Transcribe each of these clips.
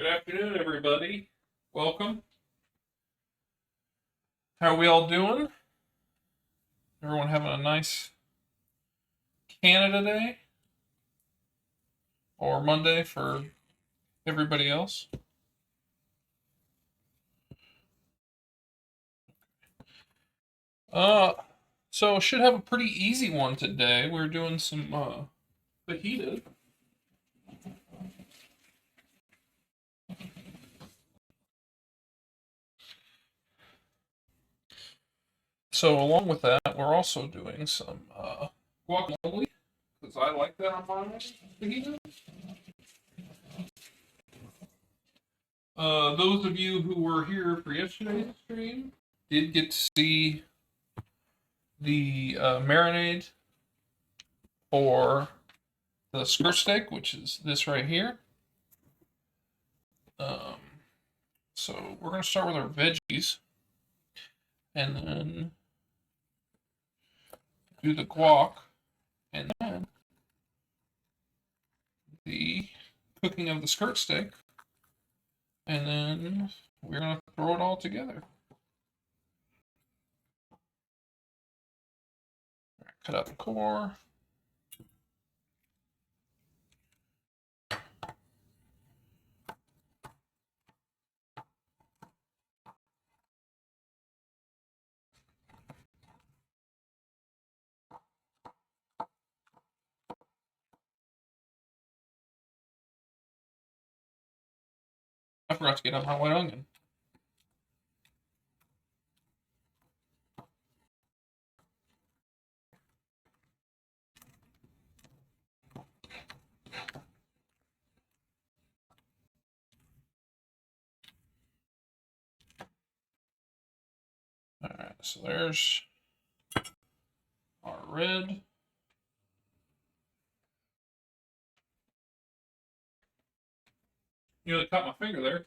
Good afternoon, everybody. Welcome. How are we all doing? Everyone having a nice Canada Day? Or Monday for everybody else? Uh, so should have a pretty easy one today. We're doing some fajitas. So along with that, we're also doing some guacamole because I like that on my fajita. Those of you who were here for yesterday's stream did get to see the marinade for the skirt steak, which is this right here. Um, so we're going to start with our veggies and then do the guac and then the cooking of the skirt steak. And then we're going to throw it all together. Cut out the core. I forgot to get out my white onion. Alright, so there's our red. You know, cut my finger there.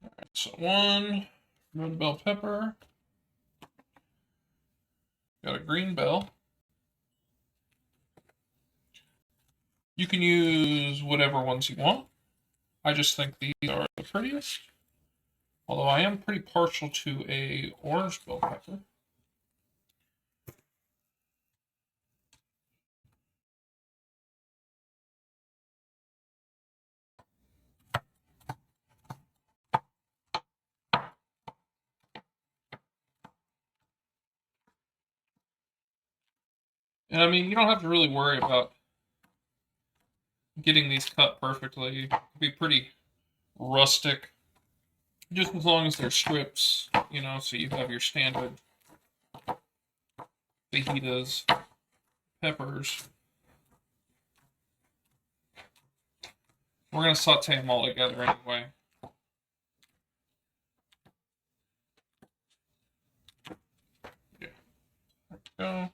Alright, so one red bell pepper. Got a green bell. You can use whatever ones you want. I just think these are the prettiest. Although I am pretty partial to a orange bell pepper. And I mean, you don't have to really worry about getting these cut perfectly. It can be pretty rustic. Just as long as they're strips, you know, so you have your standard fajitas, peppers. We're going to saute them all together anyway. Yeah. There we go.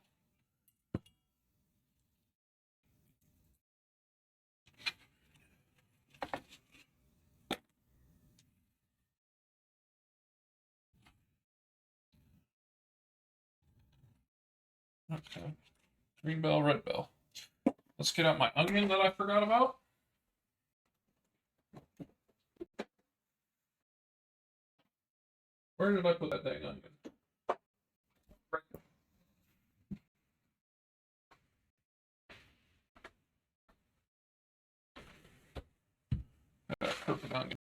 Okay. Green bell, red bell. Let's get out my onion that I forgot about. Where did I put that dang onion? Right. Perfect onion.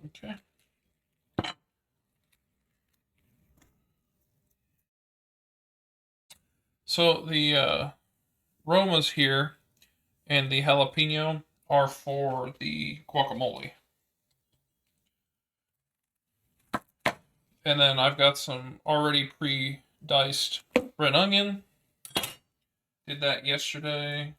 Okay. So the Romas here and the jalapeno are for the guacamole. And then I've got some already pre-diced red onion. Did that yesterday.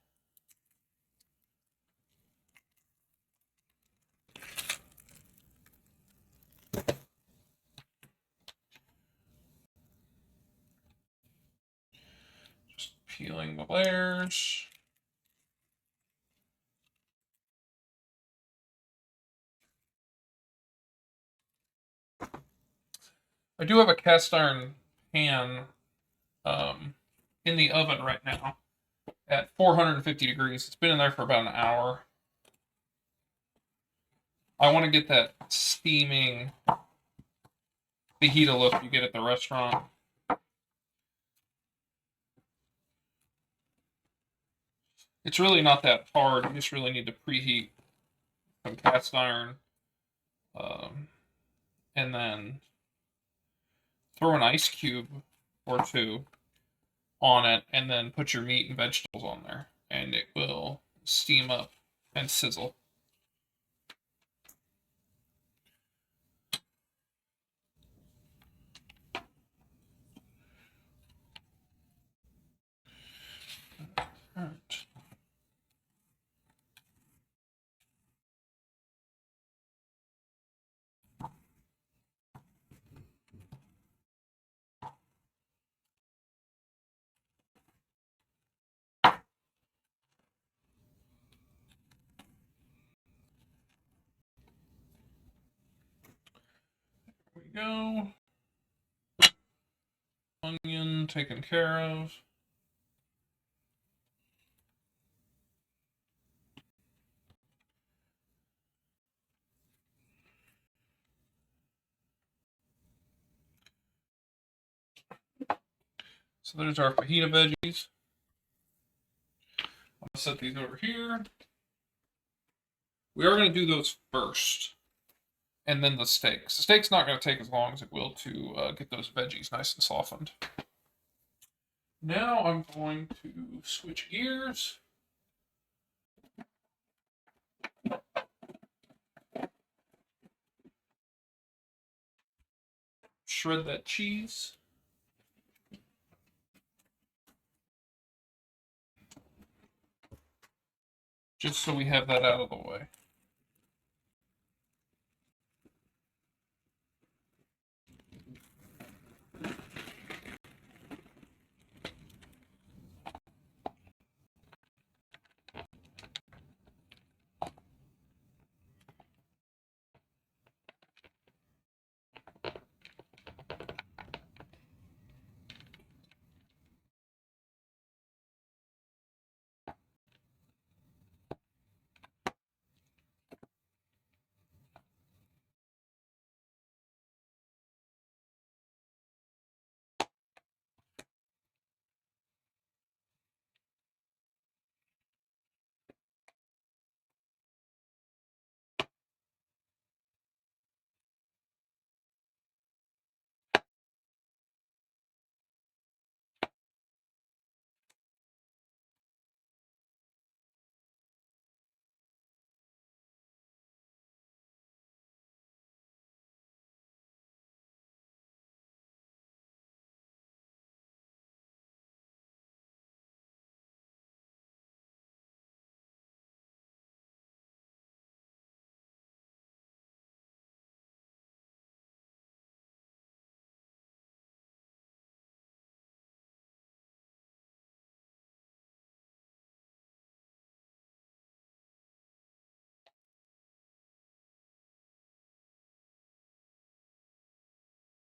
peeling the layers. I do have a cast iron pan in the oven right now at 450 degrees. It's been in there for about an hour. I want to get that steaming fajita look you get at the restaurant. It's really not that hard. You just really need to preheat some cast iron. And then throw an ice cube or two on it, and then put your meat and vegetables on there, and it will steam up and sizzle. All right. There we go. Onion taken care of. So there's our fajita veggies. I'm gonna set these over here. We are going to do those first, and then the steaks. The steak's not going to take as long as it will to get those veggies nice and softened. Now I'm going to switch gears. Shred that cheese. Just so we have that out of the way.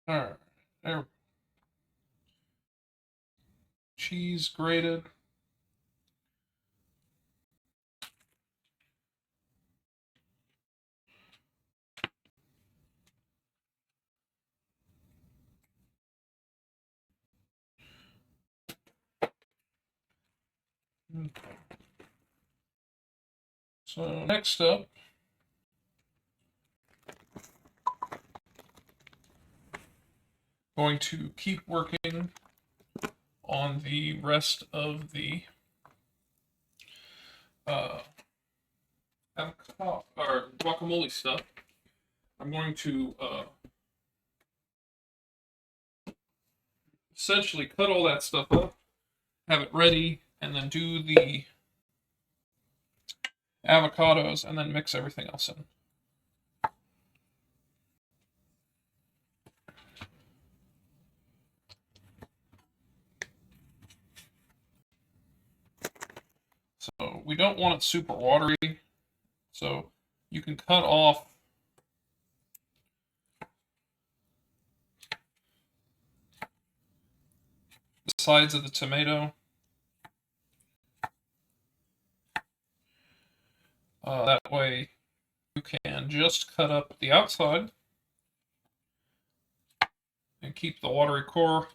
All right, there. Cheese grated. So next up, going to keep working on the rest of the avocado or guacamole stuff. I'm going to essentially cut all that stuff up, have it ready, and then do the avocados, and then mix everything else in. we don't want it super watery, so you can cut off the sides of the tomato. That way you can just cut up the outside and keep the watery core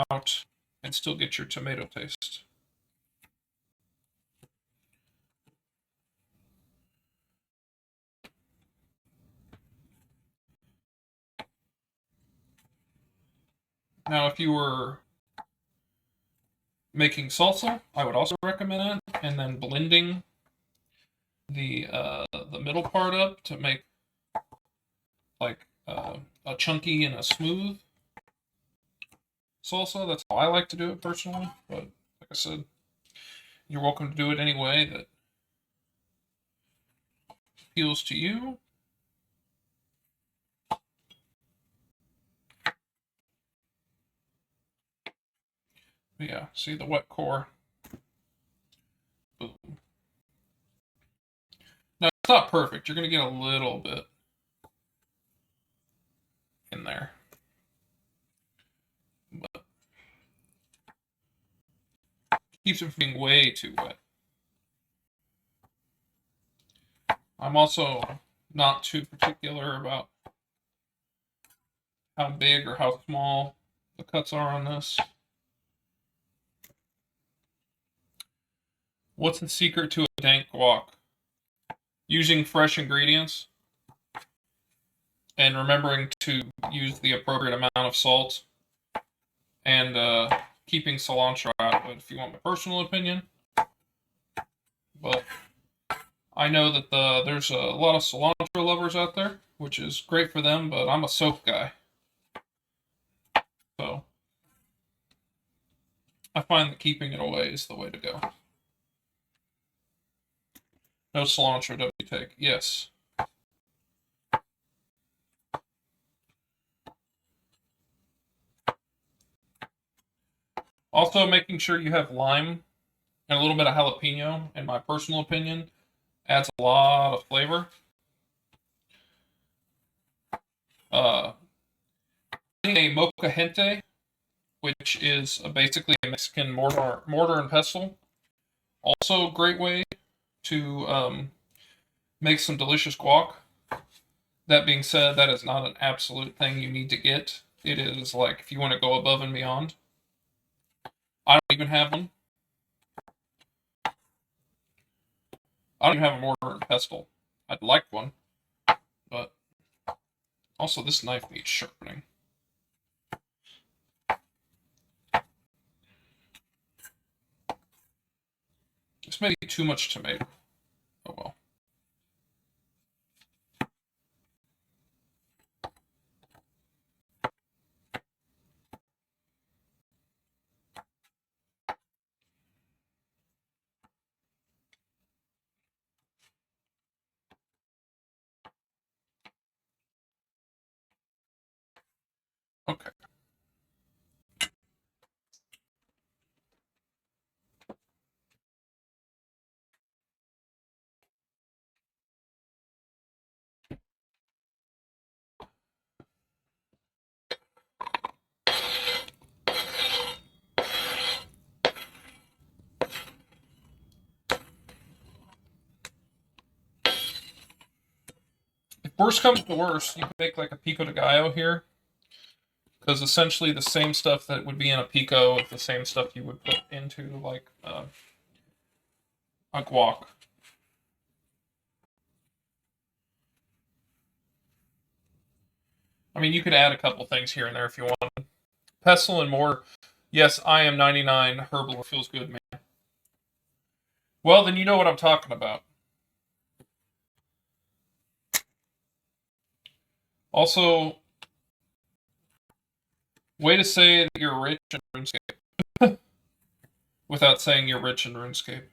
out and still get your tomato taste. Now, if you were making salsa, I would also recommend that, and then blending the middle part up to make like a chunky and a smooth salsa. That's how I like to do it personally, but like I said, you're welcome to do it any way that appeals to you. But yeah, see the wet core. Boom. Now, it's not perfect. You're going to get a little bit in there. But keeps it from being way too wet. I'm also not too particular about how big or how small the cuts are on this. What's the secret to a dank guac? Using fresh ingredients and remembering to use the appropriate amount of salt and keeping cilantro out of it, if you want my personal opinion. But I know that there's a lot of cilantro lovers out there, which is great for them, but I'm a soap guy. So I find that keeping it away is the way to go. No cilantro, don't you take? Yes. Also, making sure you have lime and a little bit of jalapeno, in my personal opinion, adds a lot of flavor. A mocha gente, which is basically a Mexican mortar and pestle. Also, a great way to make some delicious guac. That being said, that is not an absolute thing you need to get. It is like if you want to go above and beyond. I don't even have one. I don't even have a mortar and pestle. I'd like one, but also this knife needs sharpening. This may be too much tomato. Oh well. Okay. If worst comes to worst, you can make like a pico de gallo here. Because essentially the same stuff that would be in a pico is the same stuff you would put into like a guac. I mean, you could add a couple things here and there if you want. Pestle and mortar. Yes, I am 99. Herbal feels good, man. Well, then you know what I'm talking about. Also, way to say that you're rich in RuneScape without saying you're rich in RuneScape.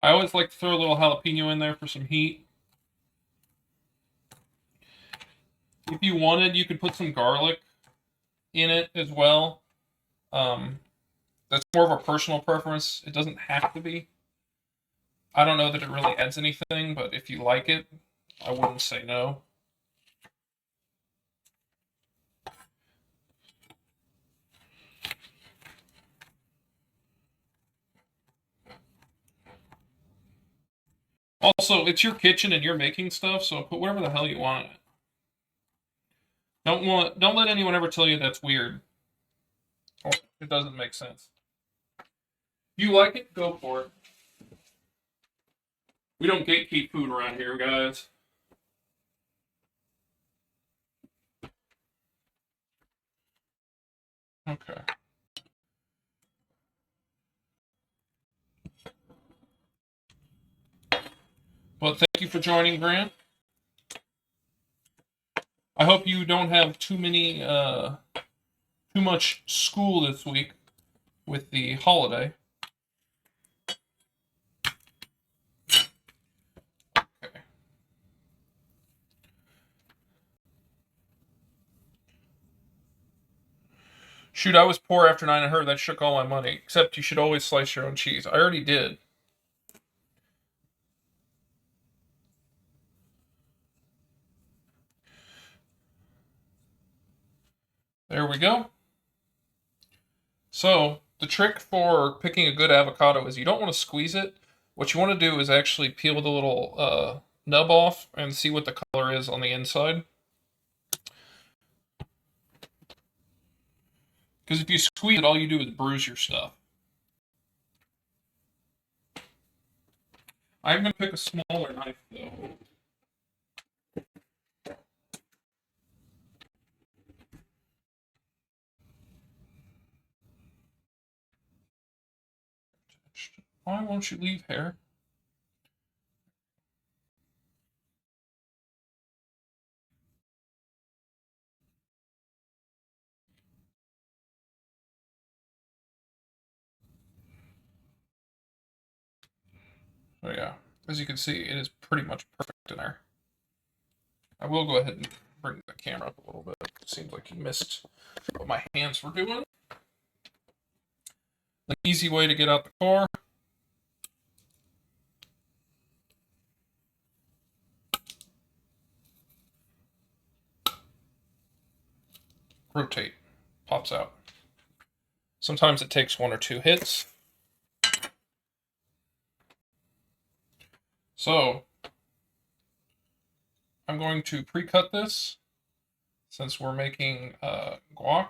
I always like to throw a little jalapeno in there for some heat. If you wanted, you could put some garlic in it as well. That's more of a personal preference. It doesn't have to be. I don't know that it really adds anything, but if you like it, I wouldn't say no. Also, it's your kitchen and you're making stuff, so put whatever the hell you want in it. Don't let anyone ever tell you that's weird. Or it doesn't make sense. If you like it, go for it. We don't gatekeep food around here, guys. Okay. Well, thank you for joining, Grant. I hope you don't have too much school this week with the holiday. Okay. Shoot, I was poor after 9 and heard that shook all my money. Except you should always slice your own cheese. I already did. There we go. So, the trick for picking a good avocado is you don't want to squeeze it. What you want to do is actually peel the little nub off and see what the color is on the inside. Because if you squeeze it, all you do is bruise your stuff. I'm going to pick a smaller knife, though. Why won't you leave hair? So yeah, as you can see, it is pretty much perfect in there. I will go ahead and bring the camera up a little bit. It seems like you missed what my hands were doing. An easy way to get out the core. Rotate. Pops out. Sometimes it takes 1 or 2 hits. So, I'm going to pre-cut this since we're making guac.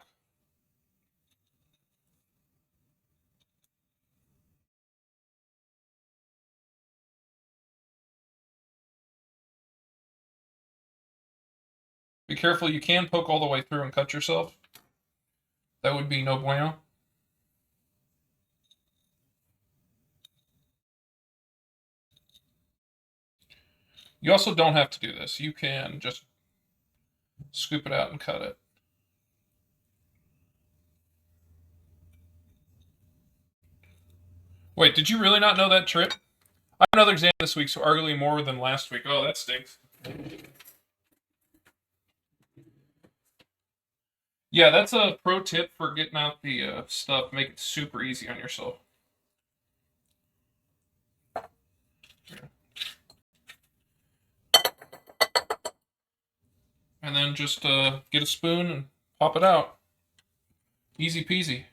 Be careful, you can poke all the way through and cut yourself. That would be no bueno. You also don't have to do this. You can just scoop it out and cut it. Wait, did you really not know that trick? I have another exam this week, so arguably more than last week. Oh, that stinks. Yeah, that's a pro tip for getting out the stuff. Make it super easy on yourself. And then just get a spoon and pop it out. Easy peasy.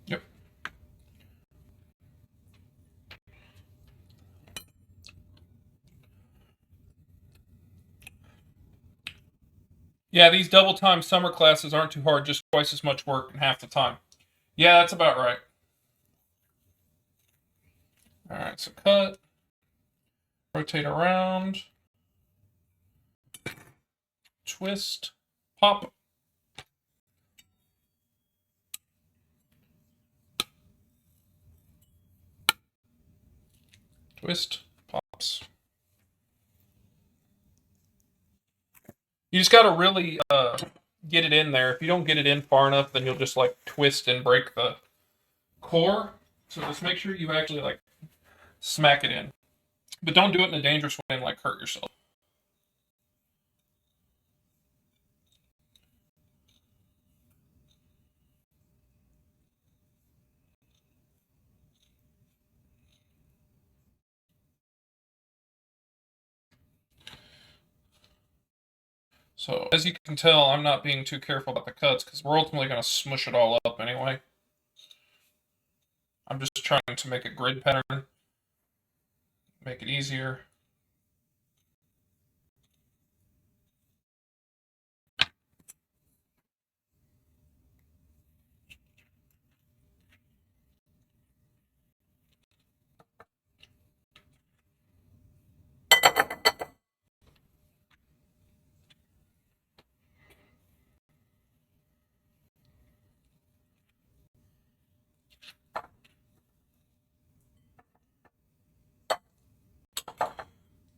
Yep. Yeah, these double time summer classes aren't too hard, just twice as much work in half the time. Yeah, that's about right. Alright, so cut. Rotate around. Twist. pop. Twist, pops. You just got to really get it in there. If you don't get it in far enough, then you'll just like twist and break the core. So just make sure you actually like smack it in. But don't do it in a dangerous way and like hurt yourself. So as you can tell, I'm not being too careful about the cuts because we're ultimately going to smush it all up anyway. I'm just trying to make a grid pattern, make it easier.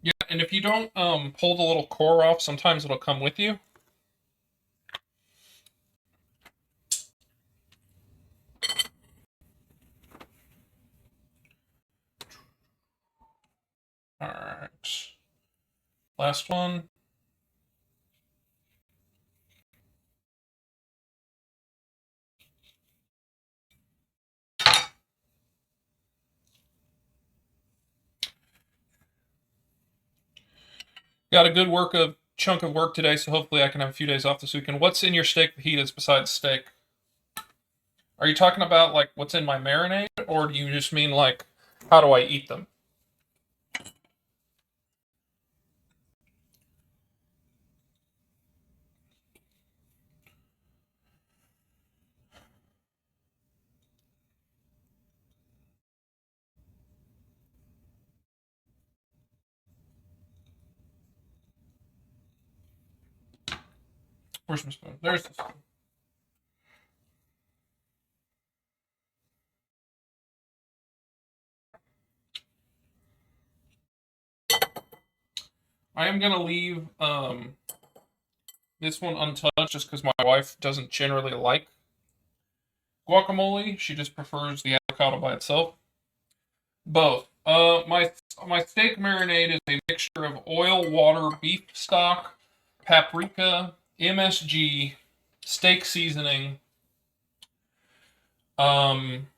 Yeah, and if you don't pull the little core off, sometimes it'll come with you. All right. Last one. Got a good chunk of work today, so hopefully I can have a few days off this weekend. What's in your steak fajitas besides steak? Are you talking about like what's in my marinade, or do you just mean like how do I eat them? Where's my spoon? There's the spoon. I am gonna leave this one untouched just because my wife doesn't generally like guacamole. She just prefers the avocado by itself. Both. My steak marinade is a mixture of oil, water, beef stock, paprika, MSG, steak seasoning, um,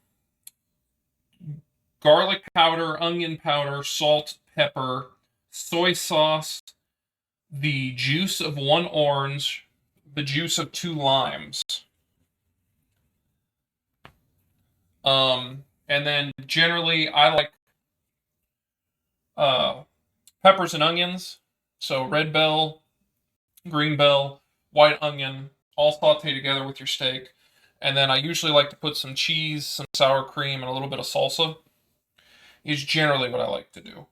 garlic powder, onion powder, salt, pepper, soy sauce, the juice of one orange, the juice of two limes. And then generally I like uh, peppers and onions. So red bell, green bell, white onion, all saute together with your steak. And then I usually like to put some cheese, some sour cream, and a little bit of salsa. Is generally what I like to do.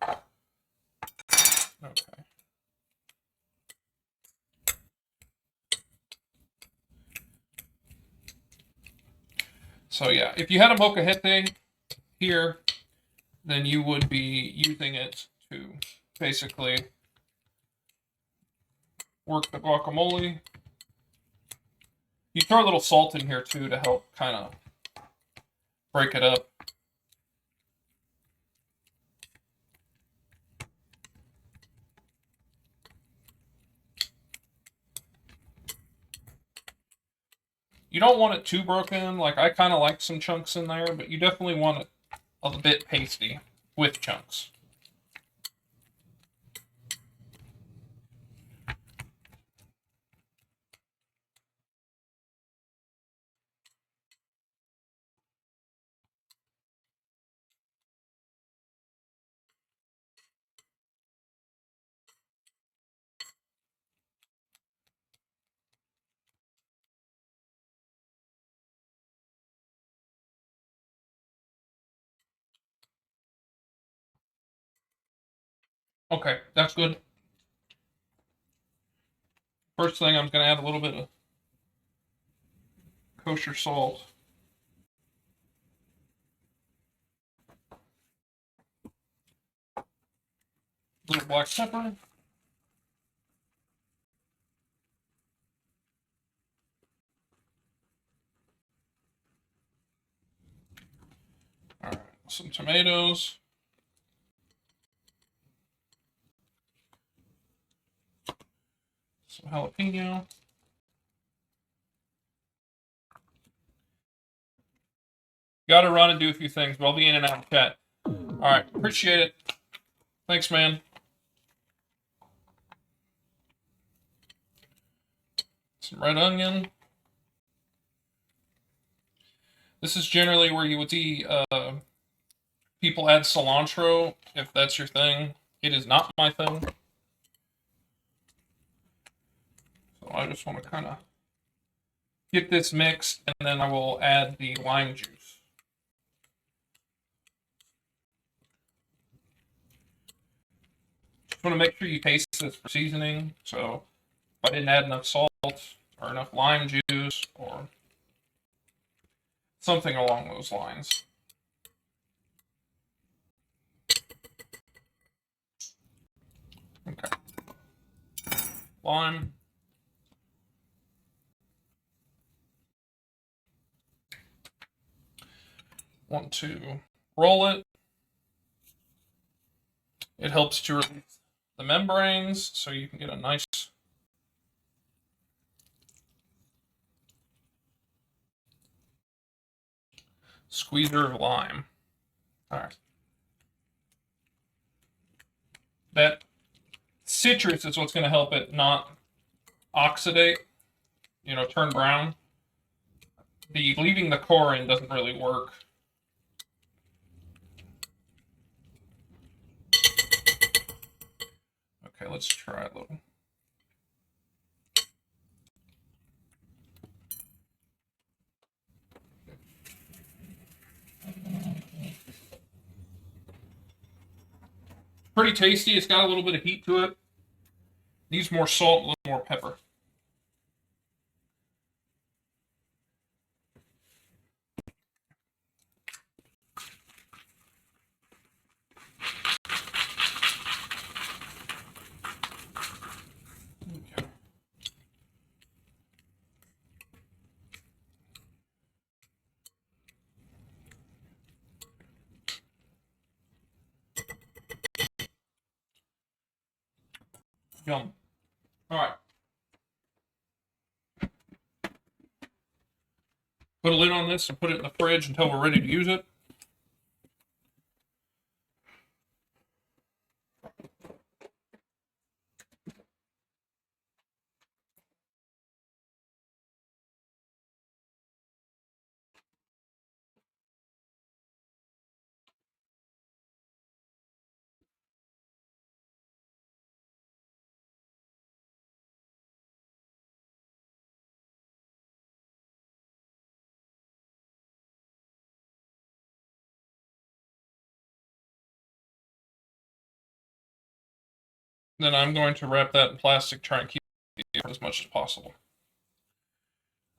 Okay. So yeah, if you had a molcajete here, then you would be using it to basically work the guacamole. You throw a little salt in here too to help kind of break it up. You don't want it too broken. Like I kind of like some chunks in there, but you definitely want it a bit pasty with chunks. Okay, that's good. First thing, I'm going to add a little bit of kosher salt. A little black pepper. All right, some tomatoes. Some jalapeno. Got to run and do a few things, but I'll be in and out of chat. All right, appreciate it. Thanks, man. Some red onion. This is generally where you would see people add cilantro, if that's your thing. It is not my thing. So I just want to kind of get this mixed, and then I will add the lime juice. Just want to make sure you taste this for seasoning. So if I didn't add enough salt or enough lime juice or something along those lines. Okay. Lime. Want to roll it. It helps to release the membranes so you can get a nice squeezer of lime. All right. That citrus is what's going to help it not oxidate, turn brown. The leaving the core in doesn't really work. Okay, let's try a little. Pretty tasty. It's got a little bit of heat to it. Needs more salt, a little more pepper. Okay. Yum. All right. Put a lid on this and put it in the fridge until we're ready to use it. Then I'm going to wrap that in plastic, try and keep it as much as possible.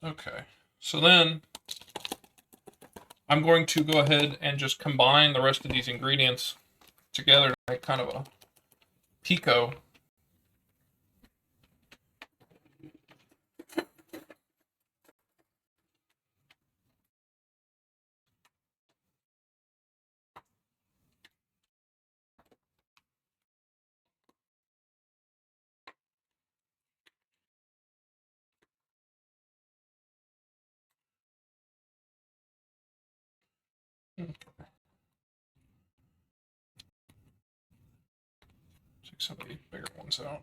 Okay, so then I'm going to go ahead and just combine the rest of these ingredients together to make kind of a pico. Take some of these bigger ones out.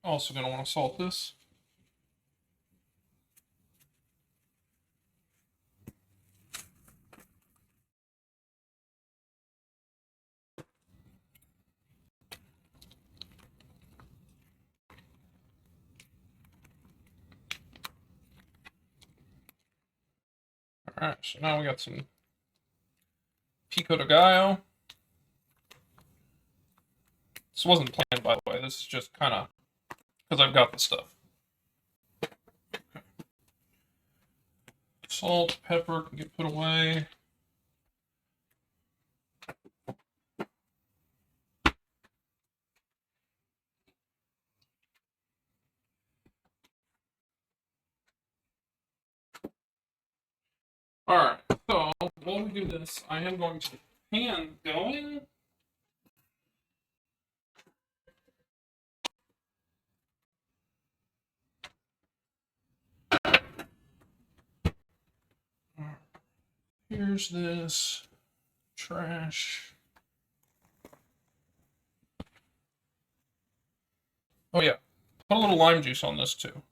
Also going to want to salt this. All right, so now we got some pico de gallo. This wasn't planned, by the way. This is just kind of because I've got the stuff. Salt, pepper can get put away. Alright, so while we do this, I am going to get the pan going. Here's this trash. Oh yeah, put a little lime juice on this too.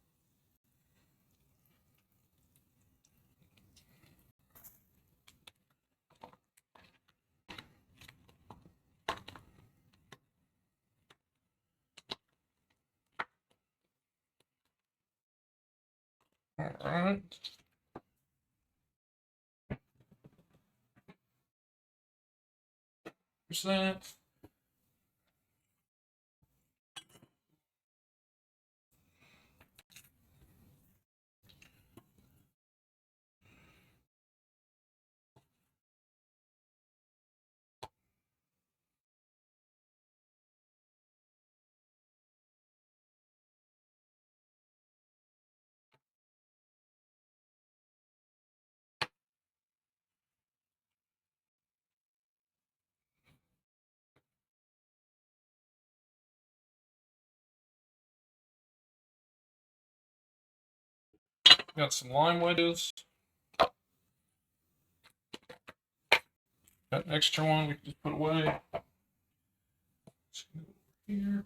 Alright. Here's that. Got some lime wedges. Got an extra one we can just put away. Here.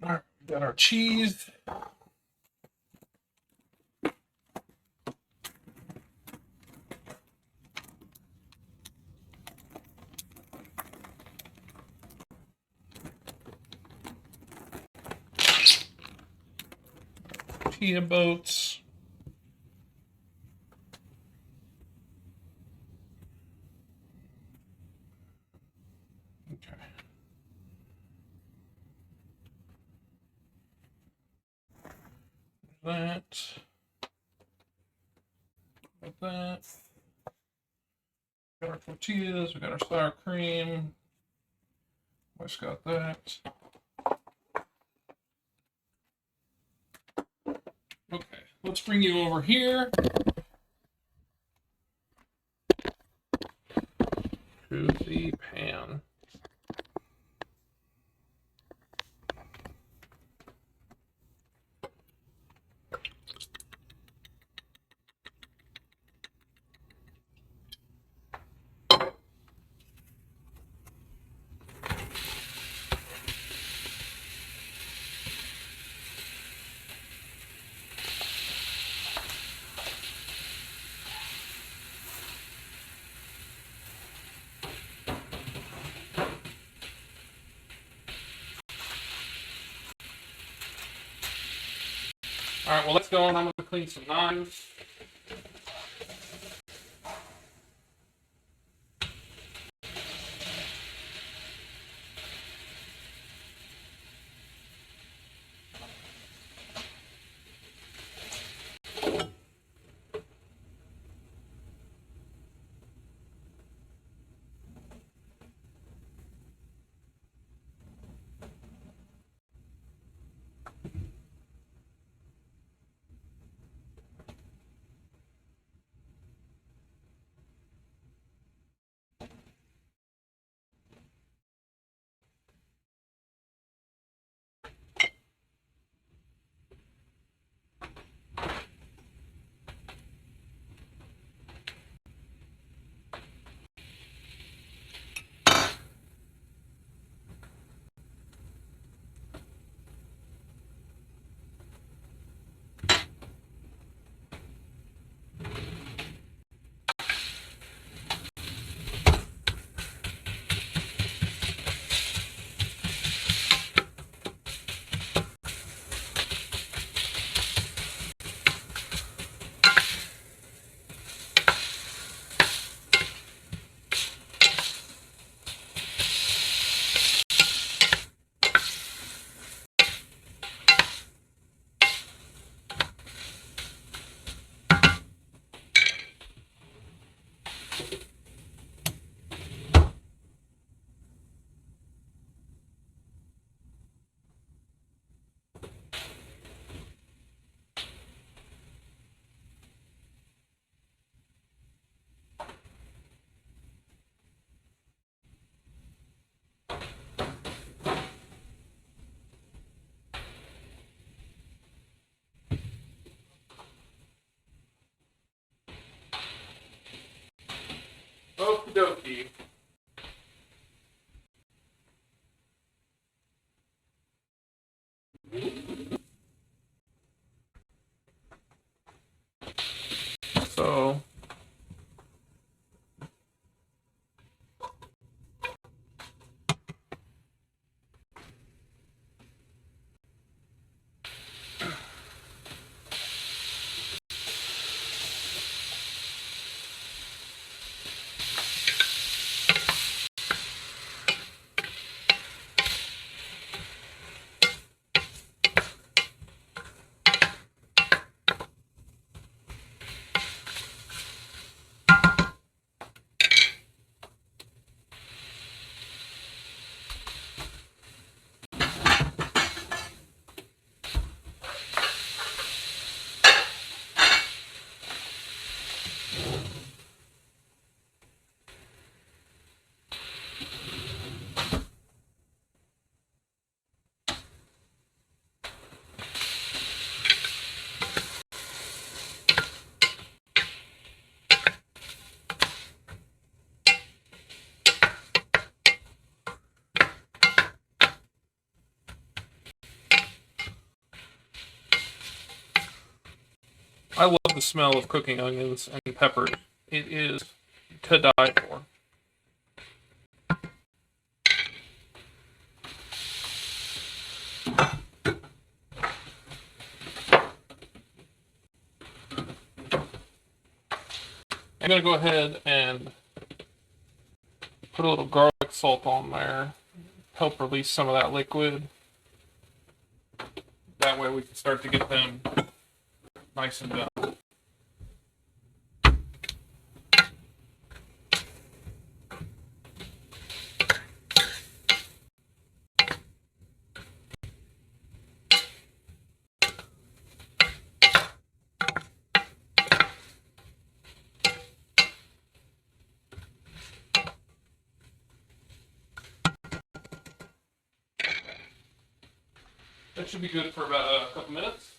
Alright, got our cheese. Pita boats. Okay. That. Got that. Got our tortillas. We got our sour cream. Wes got that. Okay, let's bring you over here to the pan. All right, well, let's go, and I'm going to clean some knives. Okie dokie. So I love the smell of cooking onions and peppers. It is to die for. I'm going to go ahead and put a little garlic salt on there, help release some of that liquid. That way we can start to get them nice and done. That should be good for about a couple minutes.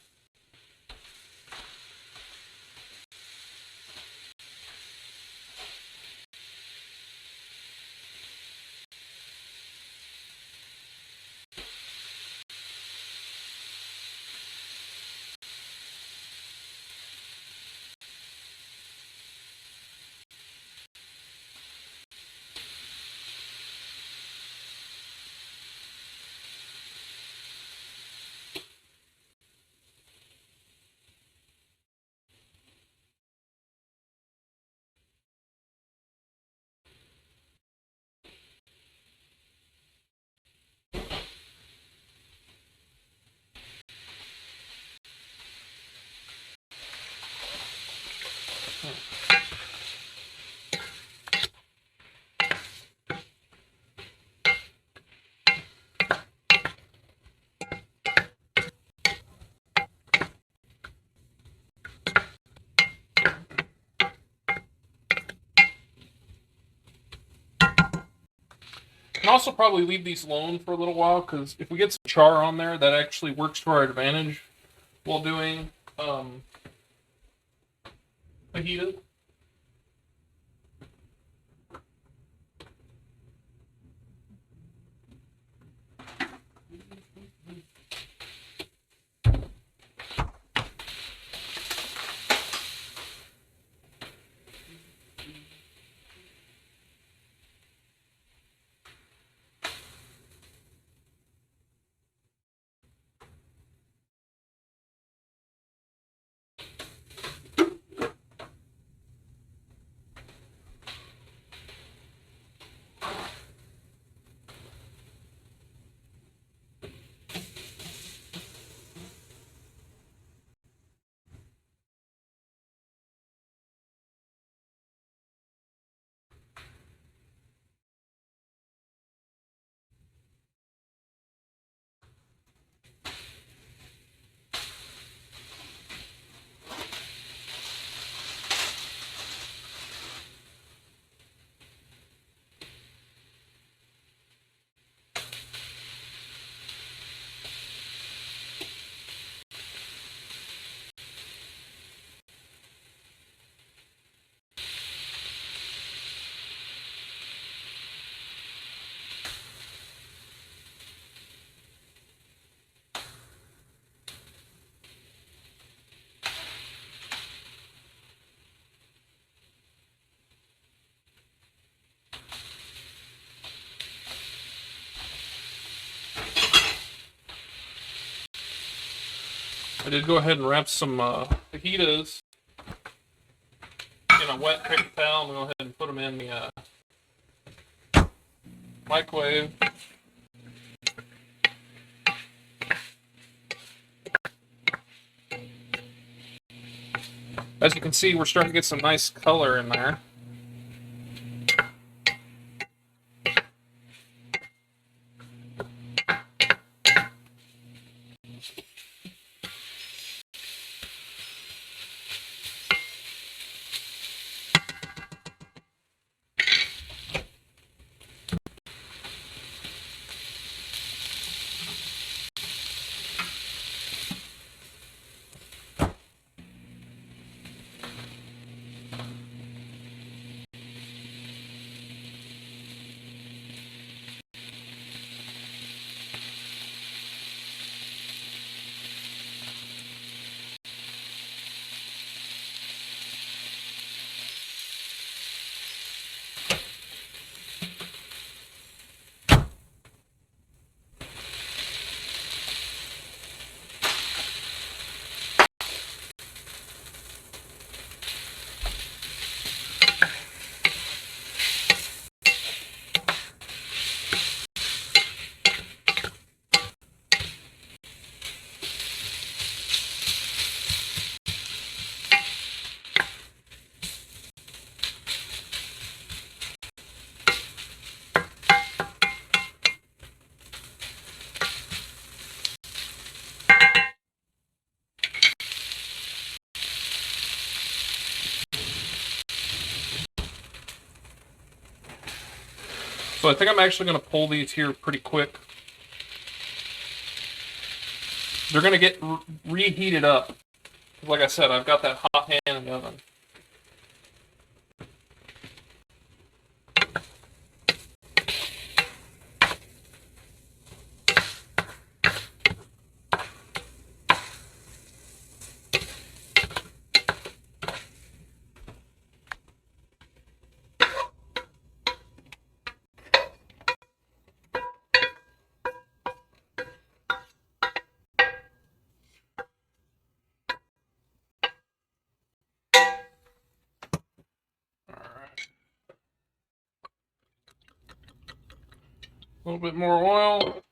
And also probably leave these alone for a little while, because if we get some char on there, that actually works to our advantage while doing fajita. I did go ahead and wrap some fajitas in a wet paper towel. I'm going to go ahead and put them in the microwave. As you can see, we're starting to get some nice color in there. So I think I'm actually going to pull these here pretty quick. They're going to get reheated up. Like I said, I've got that hot pan in the oven. A little bit more oil.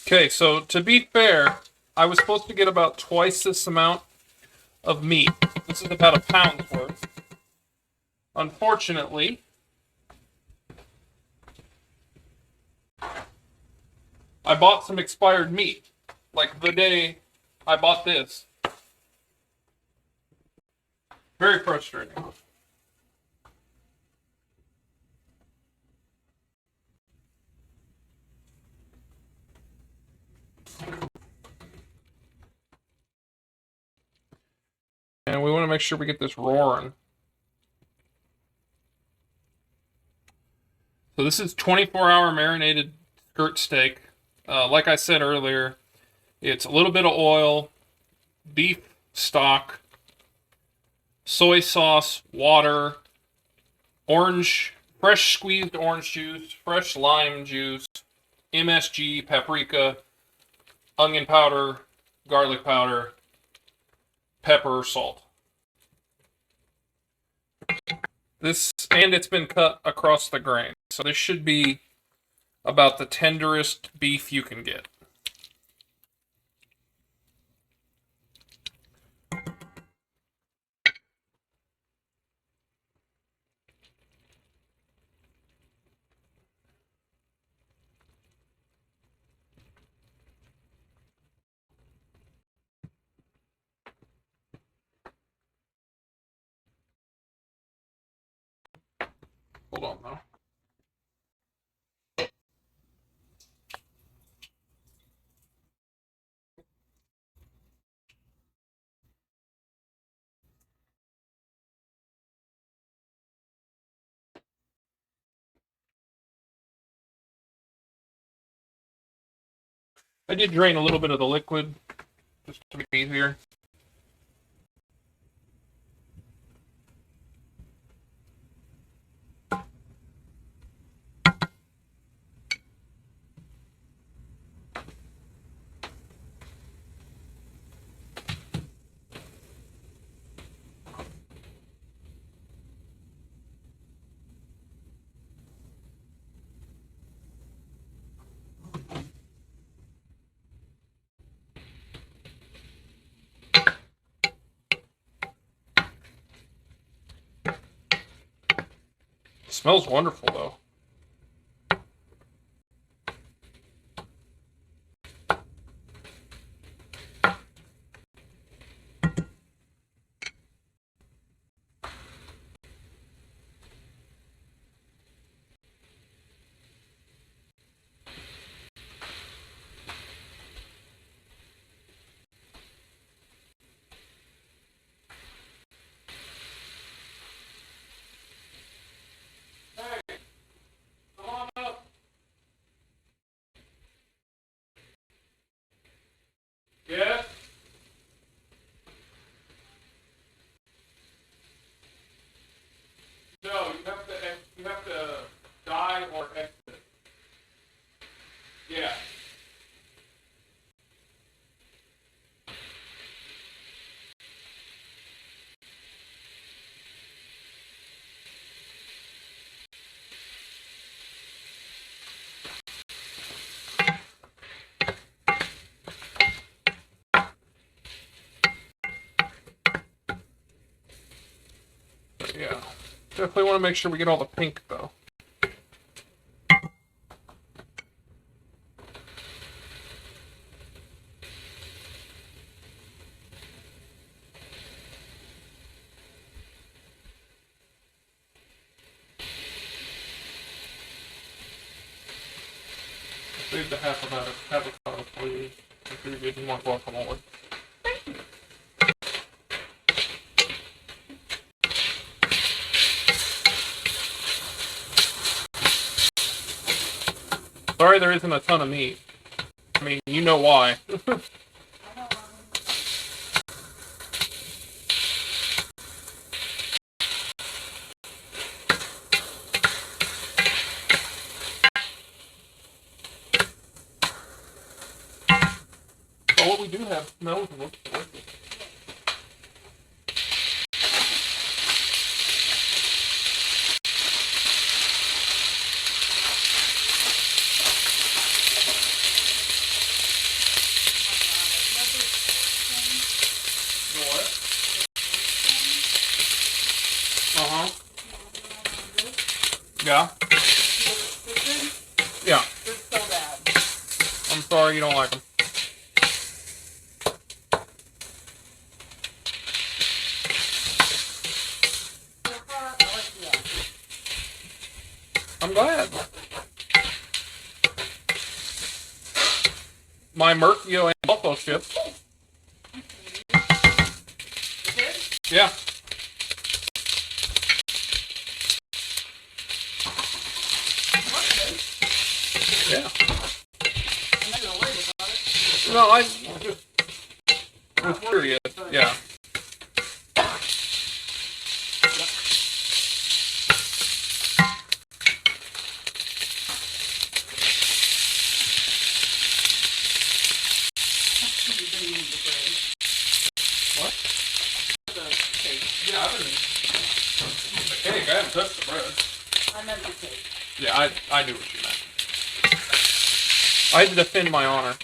Okay, so to be fair, I was supposed to get about twice this amount of meat. This is about a pound's worth. Unfortunately, I bought some expired meat. Like the day I bought this. Very frustrating. And we want to make sure we get this roaring. So this is 24-hour marinated skirt steak. Like I said earlier, it's a little bit of oil, beef stock, soy sauce, water, fresh squeezed orange juice, fresh lime juice, MSG, paprika, onion powder, garlic powder, pepper, salt. And it's been cut across the grain. So this should be about the tenderest beef you can get. Hold on now. I did drain a little bit of the liquid just to make it easier. It smells wonderful though. Hey, come on up. Yes? No, you have to die or exit. Yeah. Yeah. Definitely want to make sure we get all the pink though. Save the half avocado, please. If you're getting more guacamole. Sorry there isn't a ton of meat. I mean, you know why. But what we do have smells and looks delicious. What? Uh-huh. Yeah. Yeah. It's so bad. I'm sorry you don't like them. I'm glad. my Merkio and Buffalo chips. Yeah. Yeah. No, I just was curious. Yeah. What? Yeah, I didn't. The cake, I haven't touched the bread. I meant the cake. Yeah, I knew what you meant. I had to defend my honor.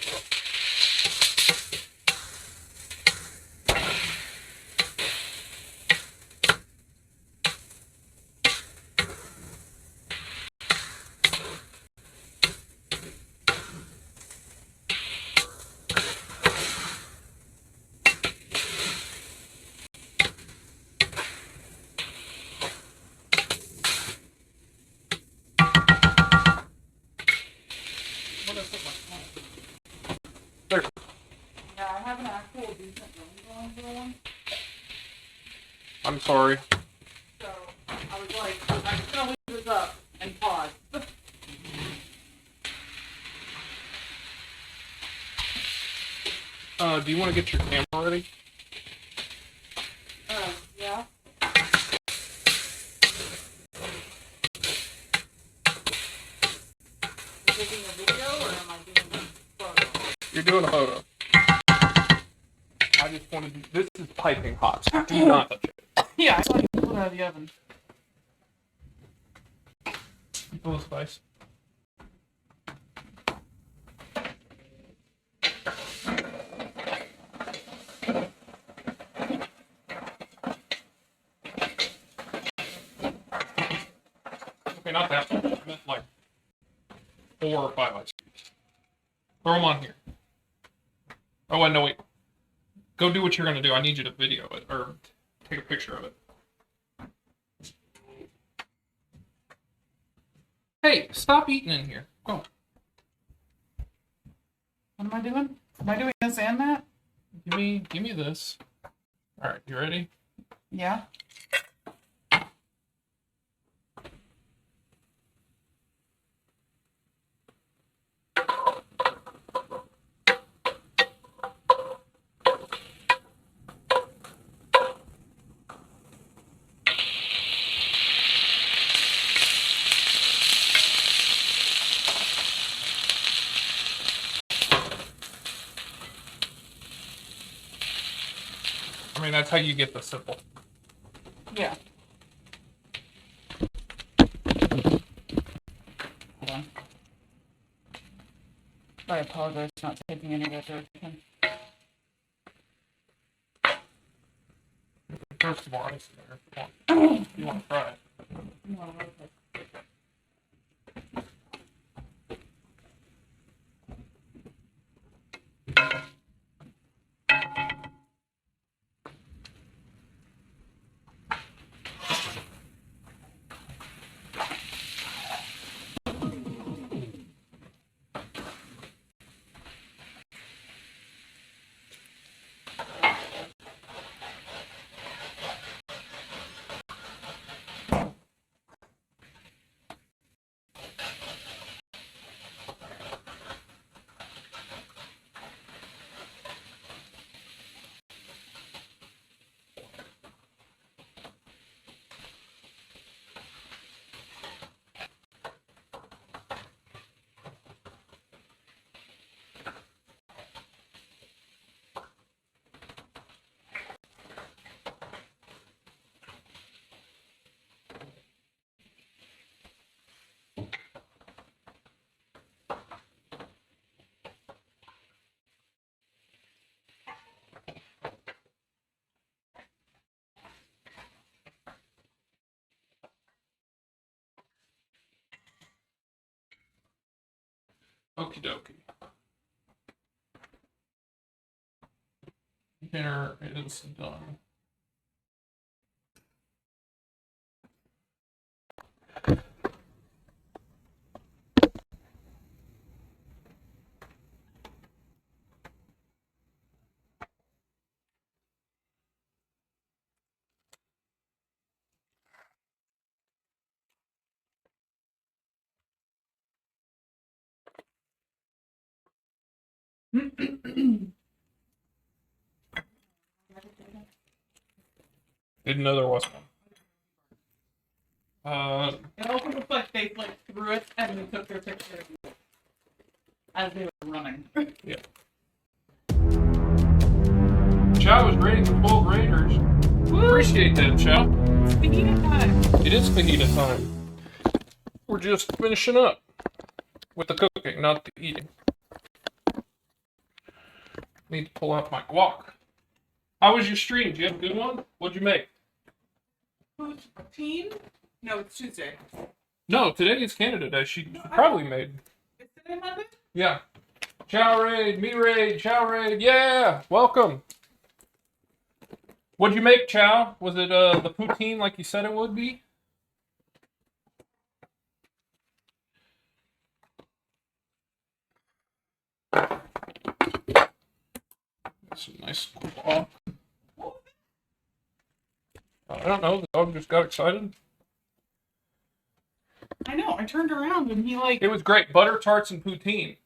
There. Yeah, I have an actual decent room going for one. I'm sorry. So I was like, I'm just gonna leave this up and pause. Do you want to get your camera ready? Yeah. Are you taking a video or am I doing a photo? You're doing a photo. I just wanted to, this is piping hot, so do not touch it. Yeah, I saw you pull it out of the oven. Full of spice. Okay, not that much. I meant like 4 or 5 ice cubes. Throw them on here. Oh, wait, no, wait. Go do what you're going to do. I need you to video it, or take a picture of it. Hey, stop eating in here. Go. What am I doing? Am I doing this and that? Give me this. All right, you ready? Yeah. I mean, that's how you get the simple. Yeah. Hold on. I apologize for not taking any of that direction. There's some more ice in there. You want to try it? No, okay. Okie dokie. Dinner is done. Didn't know there was one. It also looks like they threw it and they took their picture as they were running. Yeah. Chow was rating the 12 Raiders. Woo! Appreciate that, Chow. It's fajita time. It is fajita time. We're just finishing up with the cooking, not the eating. Need to pull out my guac. How was your stream? Did you have a good one? What'd you make? Poutine? No, it's Tuesday. No, today is Canada Day. She probably made. Is today Monday? Yeah. Chow raid, me raid, chow raid. Yeah, welcome. What'd you make, Chow? Was it the poutine like you said it would be? That's a nice guac. I don't know. The dog just got excited. I know. I turned around and he It was great. Butter tarts and poutine.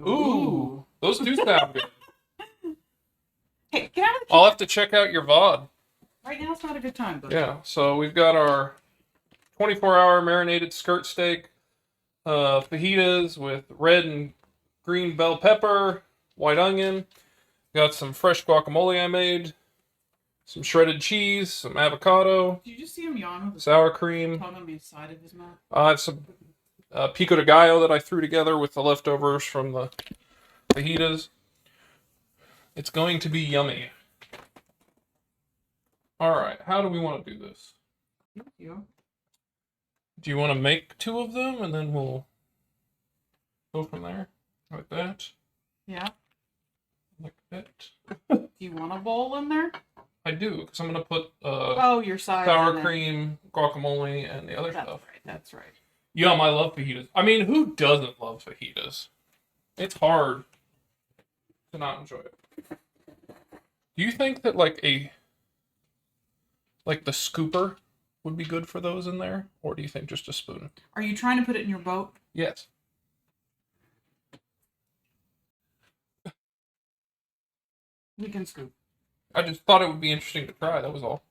Ooh. Those do sound good. Hey, get out of the I'll have to check out your VOD. Right now it's not a good time, though. Yeah, so we've got our 24-hour marinated skirt steak, fajitas with red and green bell pepper, white onion. Got some fresh guacamole I made, some shredded cheese, some avocado, Did you just see him yawn with sour his cream. tongue on the side of his mouth? I have some pico de gallo that I threw together with the leftovers from the fajitas. It's going to be yummy. All right, how do we want to do this? Thank you. Do you want to make two of them and then we'll go from there? Like that? Yeah. Like that? Do you want a bowl in there? I do, because I'm going to put Oh, your sides. sour in cream, guacamole, and the other That's stuff. right. That's right. Yum, I love fajitas. I mean, who doesn't love fajitas? It's hard to not enjoy it. Do you think that like the scooper would be good for those in there? Or do you think just a spoon? Are you trying to put it in your boat? Yes. We can scoop. I just thought it would be interesting to try, that was all.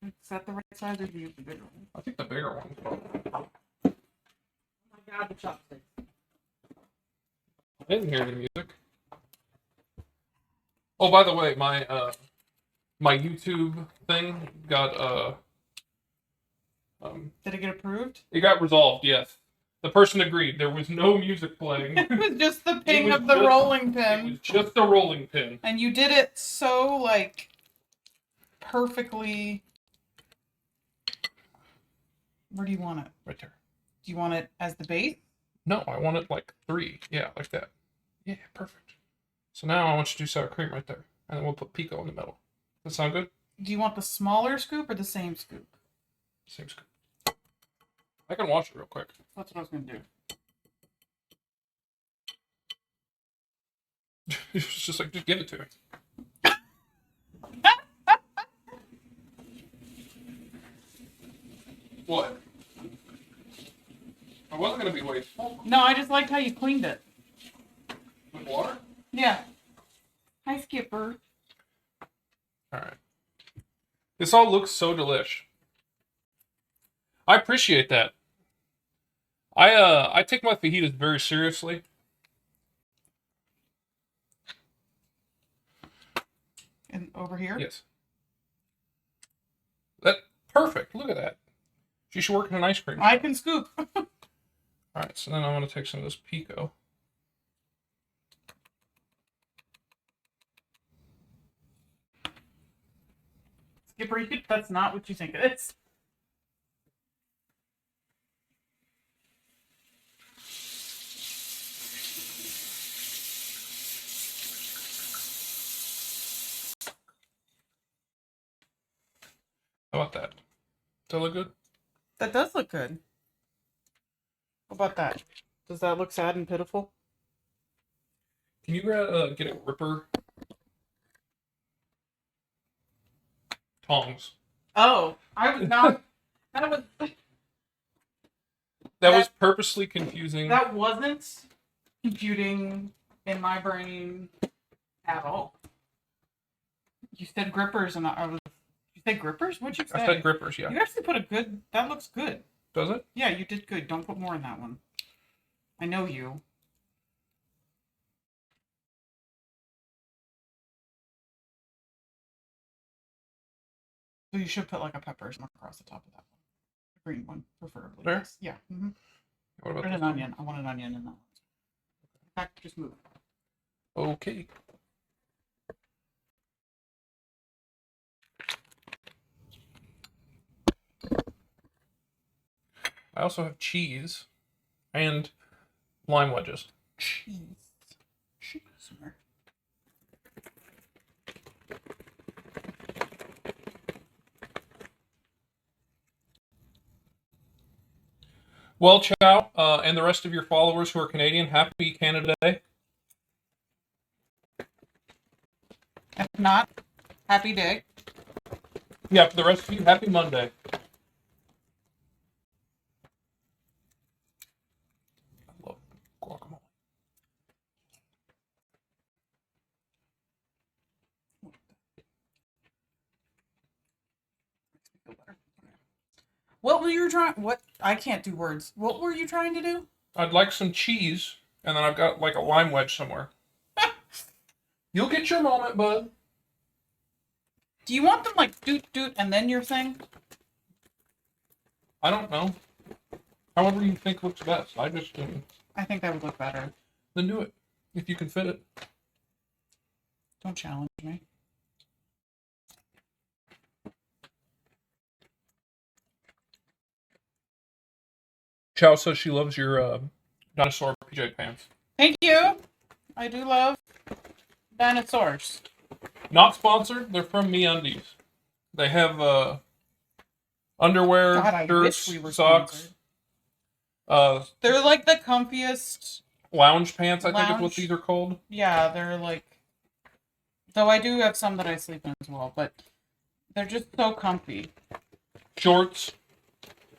Is that the right size or do you use the bigger one? I think the bigger one. Oh my god, the chopsticks. I didn't hear the music. Oh, by the way, my my YouTube thing got Did it get approved? it got resolved. Yes, the person agreed. There was no music playing. It was just the ping was of the just- rolling It pin. was just a rolling pin. And you did it so, like, perfectly. Where do you want it? Right there. Do you want it as the base? No, I want it like 3. Yeah, like that. Yeah, perfect. So now I want you to do sour cream right there, and then we'll put pico in the middle. Does that sound good? Do you want the smaller scoop or the same scoop? Same scoop. I can watch it real quick. That's what I was going to do. It's just like, just give it to me. What? I wasn't gonna be wasteful. No, I just liked how you cleaned it. With water? Yeah. Hi, Skipper. Alright. This all looks so delish. I appreciate that. I take my fajitas very seriously. And over here? Yes. That perfect. Look at that. She should work in an ice cream shop. I can scoop. Alright, so then I'm gonna take some of this pico. Skipper, that's not what you think it is. How about that? Does that look good? That does look good. How about that? Does that look sad and pitiful? Can you get a ripper? Tongs. Oh, I was not. That was. That was purposely confusing. That wasn't computing in my brain at all. You said grippers, and I was. You said grippers? What'd you say? I said grippers, yeah. You actually put a good. That looks good. Does it? Yeah, you did good. Don't put more in that one. I know you. So you should put like a peppers across the top of that one. A green one, preferably. There? Yes. Yeah. Mm-hmm. What about And this an one? onion. I want an onion in that one. In fact, just move. Okay. I also have cheese and lime wedges. Cheese. Cheese. Well, Chow, and the rest of your followers who are Canadian, happy Canada Day. If not, happy day. Yeah, for the rest of you, happy Monday. I love guacamole. What were you trying? What? I can't do words. What were you trying to do? I'd like some cheese, and then I've got like a lime wedge somewhere. You'll get your moment, bud. Do you want them like doot doot and then your thing? I don't know. However you think looks best. I just I think that would look better. then do it if you can fit it. Don't challenge me. Chow says she loves your dinosaur PJ pants. Thank you. I do love dinosaurs. Not sponsored. They're from MeUndies. They have underwear, God, I shirts, wish we were socks, sponsored. They're like the comfiest. lounge pants. I think is what Lounge. these are called. Yeah, they're like. Though I do have some that I sleep in as well, but they're just so comfy. Shorts.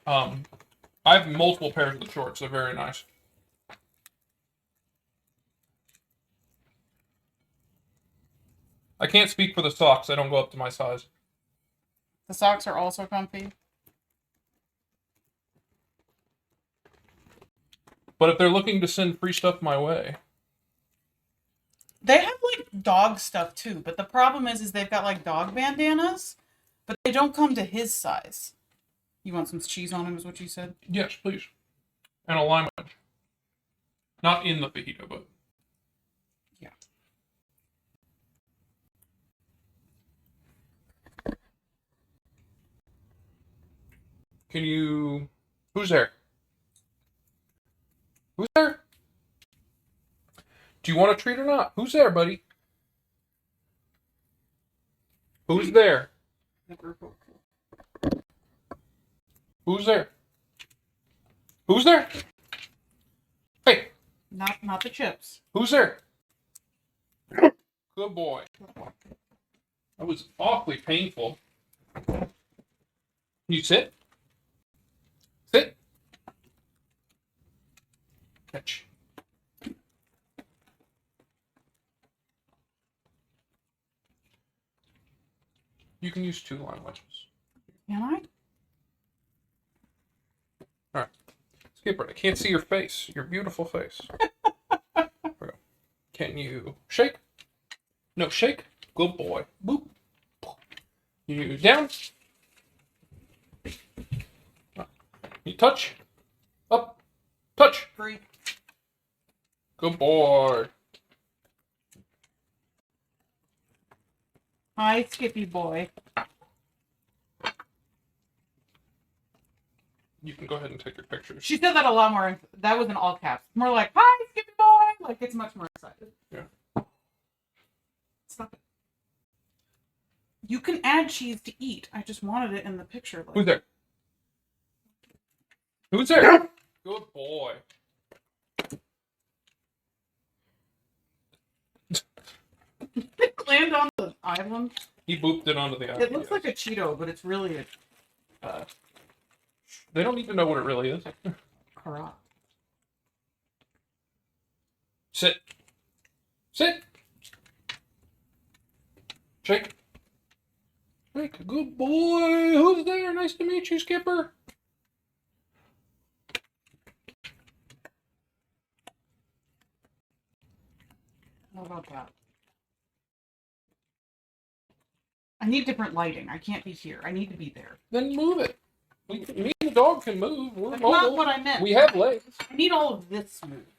I have multiple pairs of the shorts. They're very nice. I can't speak for the socks. I don't go up to my size. The socks are also comfy. But if they're looking to send free stuff my way, They have like dog stuff too, but the problem is they've got like dog bandanas, but they don't come to his size. You want some cheese on him, is what you said? yes, please. And a lime wedge. Not in the fajita, but Yeah. can you? Who's there? Who's there? Do you want a treat or not? Who's there, buddy? Who's there? Who's there? Who's there? Hey, Not the chips. who's there? Good boy. That was awfully painful. Can you sit? Sit. Catch. You can use 2 lime wedges. Can I? Alright. Skip it. I can't see your face. Your beautiful face. There we go. Can you shake? No, shake. Good boy. Boop. You down. You touch. Up. Touch. Free. Good boy. Hi, Skippy boy. You can go ahead and take your pictures. She said that a lot more. That was in all caps. More like, hi, Skippy boy. Like, it's much more excited. Yeah. Stop it. You can add cheese to eat. I just wanted it in the picture. Like. Who's there? Who's there? Good boy. Land on the island. He booped it onto the island. It looks like a Cheeto, but it's really a They don't need to know what it really is. Karat. Sit. Sit. Shake. Shake. Good boy. Who's there? Nice to meet you, Skipper. How about that? I need different lighting. I can't be here. I need to be there. Then move it. Me and the dog can move. We're That's mobile. not what I meant. We have legs. I need all of this moved.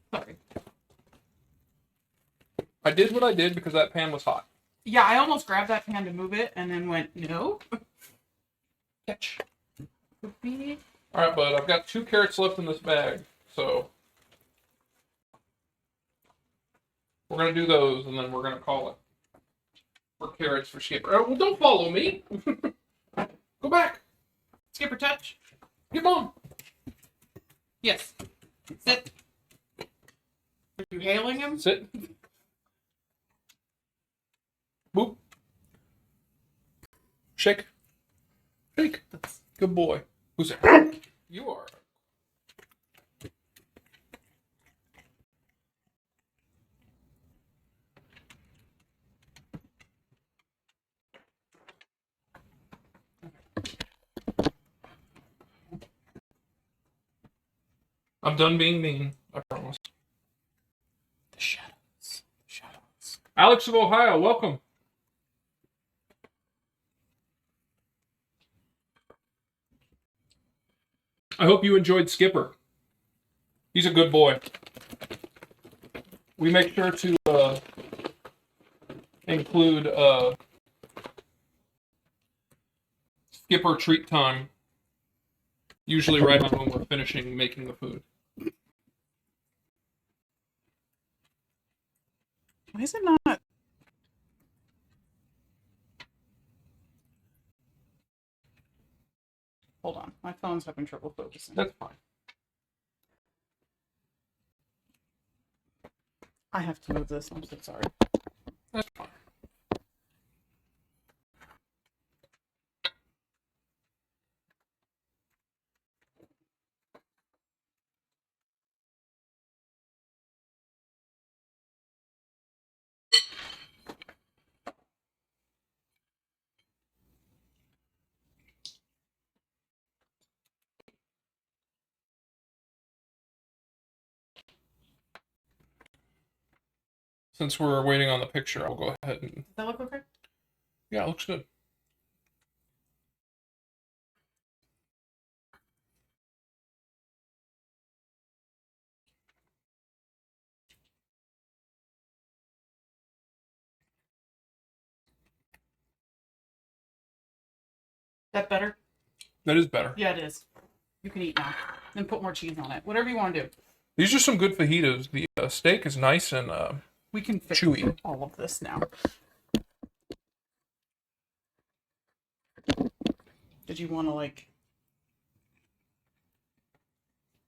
Sorry. I did what I did because that pan was hot. Yeah, I almost grabbed that pan to move it and then went, no. Catch. Would be... Alright, bud. I've got 2 carrots left in this bag. So we're going to do those and then we're going to call it for carrots for Skipper. Oh, well, don't follow me. Go back. Skipper touch. Get Mom. Yes. Sit. Are you hailing him? Sit. Boop. Shake. Shake. Good boy. Who's there? You are. I'm done being mean. I promise. The shadows. The shadows. Alex of Ohio, welcome. I hope you enjoyed Skipper. He's a good boy. We make sure to include Skipper treat time. Usually right on when we're finishing making the food. Why is it not? Hold on. My phone's having trouble focusing. That's fine. I have to move this. I'm so sorry. That's fine. Since we're waiting on the picture, I'll go ahead and... Does that look okay? Yeah, it looks good. That better? That is better. Yeah, it is. You can eat now. Then put more cheese on it. Whatever you want to do. These are some good fajitas. The steak is nice and We can fix chewy. all of this now. Did you want to, like,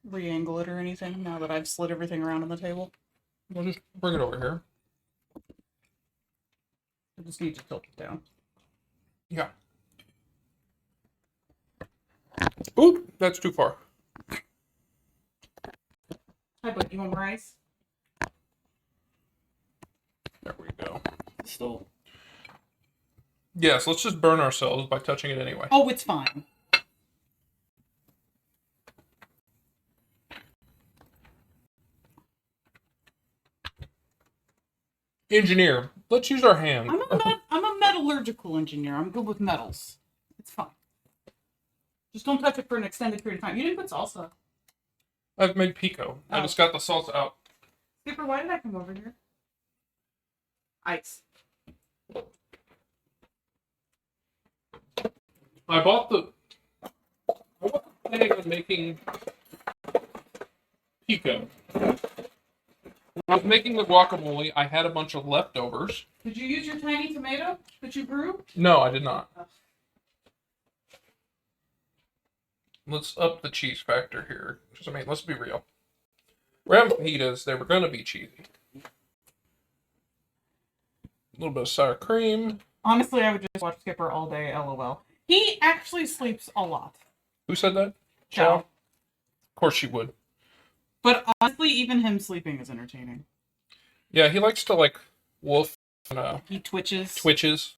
re-angle it or anything now that I've slid everything around on the table? I'll just bring it over here. I just need to tilt it down. Yeah. Oop, that's too far. Hi, bud. You want more ice? There we go. Still. Yes, let's just burn ourselves by touching it anyway. Oh, it's fine. Engineer, let's use our hand. I'm a metallurgical engineer. I'm good with metals. It's fine. Just don't touch it for an extended period of time. You didn't put salsa. I've made pico. I just got the salsa out. Skipper, why did I come over here? Ice. I wasn't planning on making pico. When I was making the guacamole, I had a bunch of leftovers. Did you use your tiny tomato that you grew? No, I did not. Let's up the cheese factor here. I mean, let's be real. We're having fajitas. They were going to be cheesy. A little bit of sour cream. Honestly, I would just watch Skipper all day, LOL. He actually sleeps a lot. Who said that? Chow. Of course she would. But honestly, even him sleeping is entertaining. Yeah, he likes to like wolf and He twitches. twitches.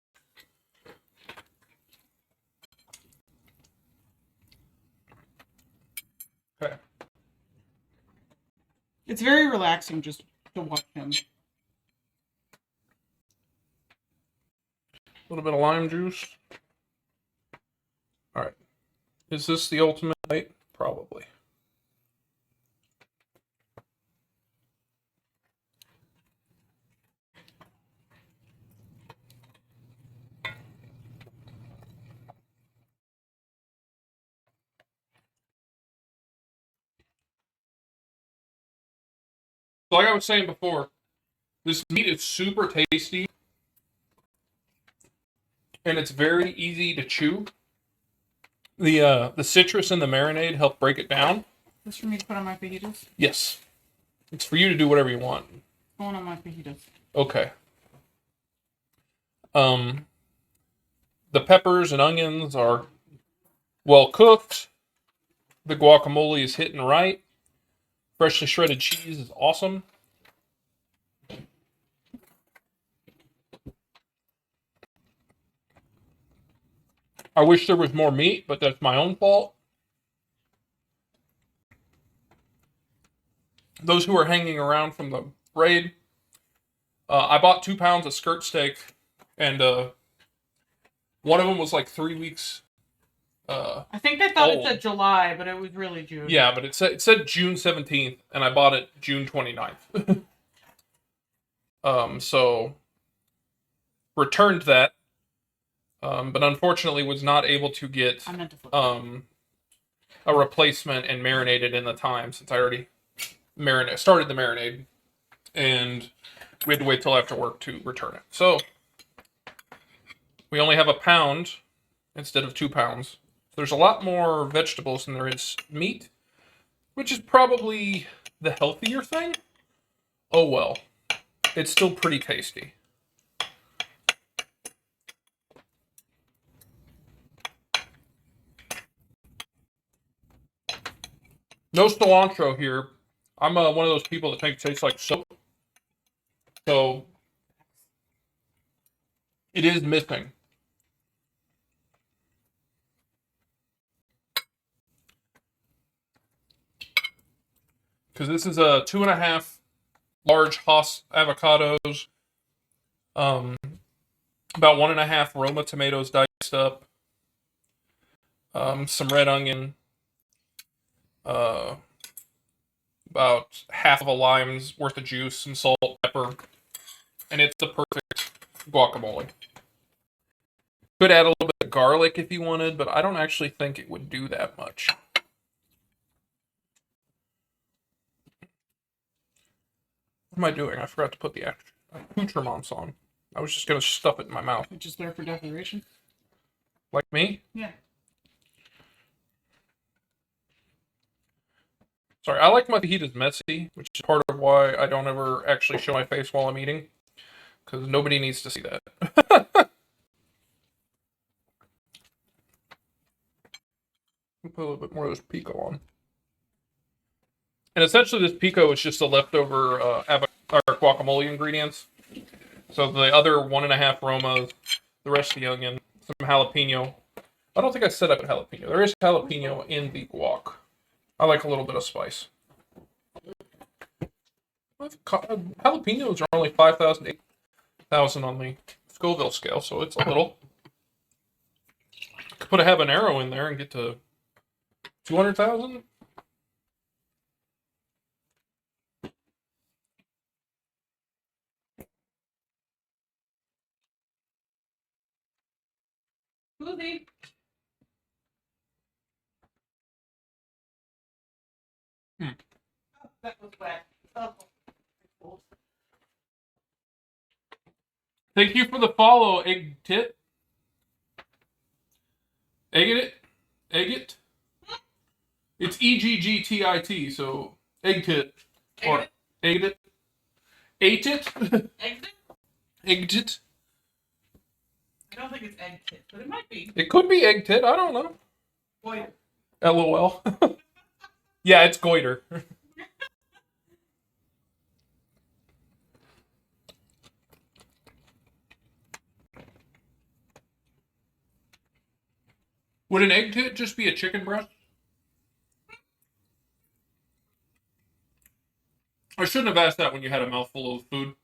Okay. It's very relaxing just to watch him. A little bit of lime juice. All right. Is this the ultimate bite? Probably. Like I was saying before, this meat is super tasty, and it's very easy to chew. The citrus and the marinade help break it down. This for me to put on my fajitas? Yes. It's for you to do whatever you want. Going on my fajitas. Okay. The peppers and onions are well cooked. The guacamole is hitting right. Freshly shredded cheese is awesome. I wish there was more meat, but that's my own fault. Those who are hanging around from the raid, I bought 2 pounds of skirt steak, and one of them was like 3 weeks. I think they thought it old. said July, but it was really June. Yeah, but it said June 17th, and I bought it June 29th. So returned that, but unfortunately was not able to get I meant to flip a replacement and marinated in the time since I already started the marinade, and we had to wait till after work to return it. So we only have a pound instead of 2 pounds. There's a lot more vegetables than there is meat, which is probably the healthier thing. Oh well, it's still pretty tasty. No cilantro here. I'm one of those people that think it tastes like soap. So it is missing. Because this is a 2.5 large Hass avocados, about 1.5 Roma tomatoes diced up, some red onion, about half of a lime's worth of juice, some salt, pepper, and it's the perfect guacamole. Could add a little bit of garlic if you wanted, but I don't actually think it would do that much. What am I doing? I forgot to put the accoutrements on. I was just going to stuff it in my mouth. Just there for decoration. Like me? Yeah. Sorry, I like my fajitas messy, which is part of why I don't ever actually show my face while I'm eating. Because nobody needs to see that. Put a little bit more of this pico on. And essentially this pico is just the leftover guacamole ingredients. So the other 1.5 Romas, the rest of the onion, some jalapeno. I don't think I said I put jalapeno. There is jalapeno in the guac. I like a little bit of spice. Jalapenos are only 5,000, 8,000 on the Scoville scale, so it's a little. Could put a habanero in there and get to 200,000. Smoothie. Oh, that was wet. Oh. Thank you for the follow, Egg Tit. Egg it? Egg it? It's EGGTIT, so Egg Tit. Or Egg it? Ate it? Egg tit? Egged it? I don't think it's egg tit, but it might be. It could be Egg Tit, I don't know. Boy. LOL. Yeah, it's goiter. Would an egg tit just be a chicken breast? I shouldn't have asked that when you had a mouthful of food.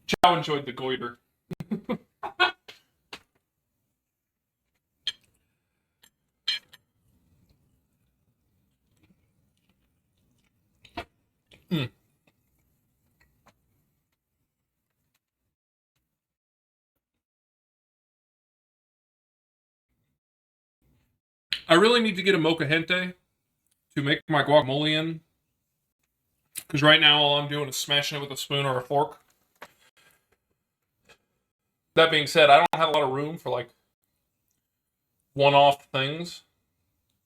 Chow enjoyed the goiter. Mm. I really need to get a mocha gente to make my guacamole in. Because right now all I'm doing is smashing it with a spoon or a fork. That being said, I don't have a lot of room for like one-off things.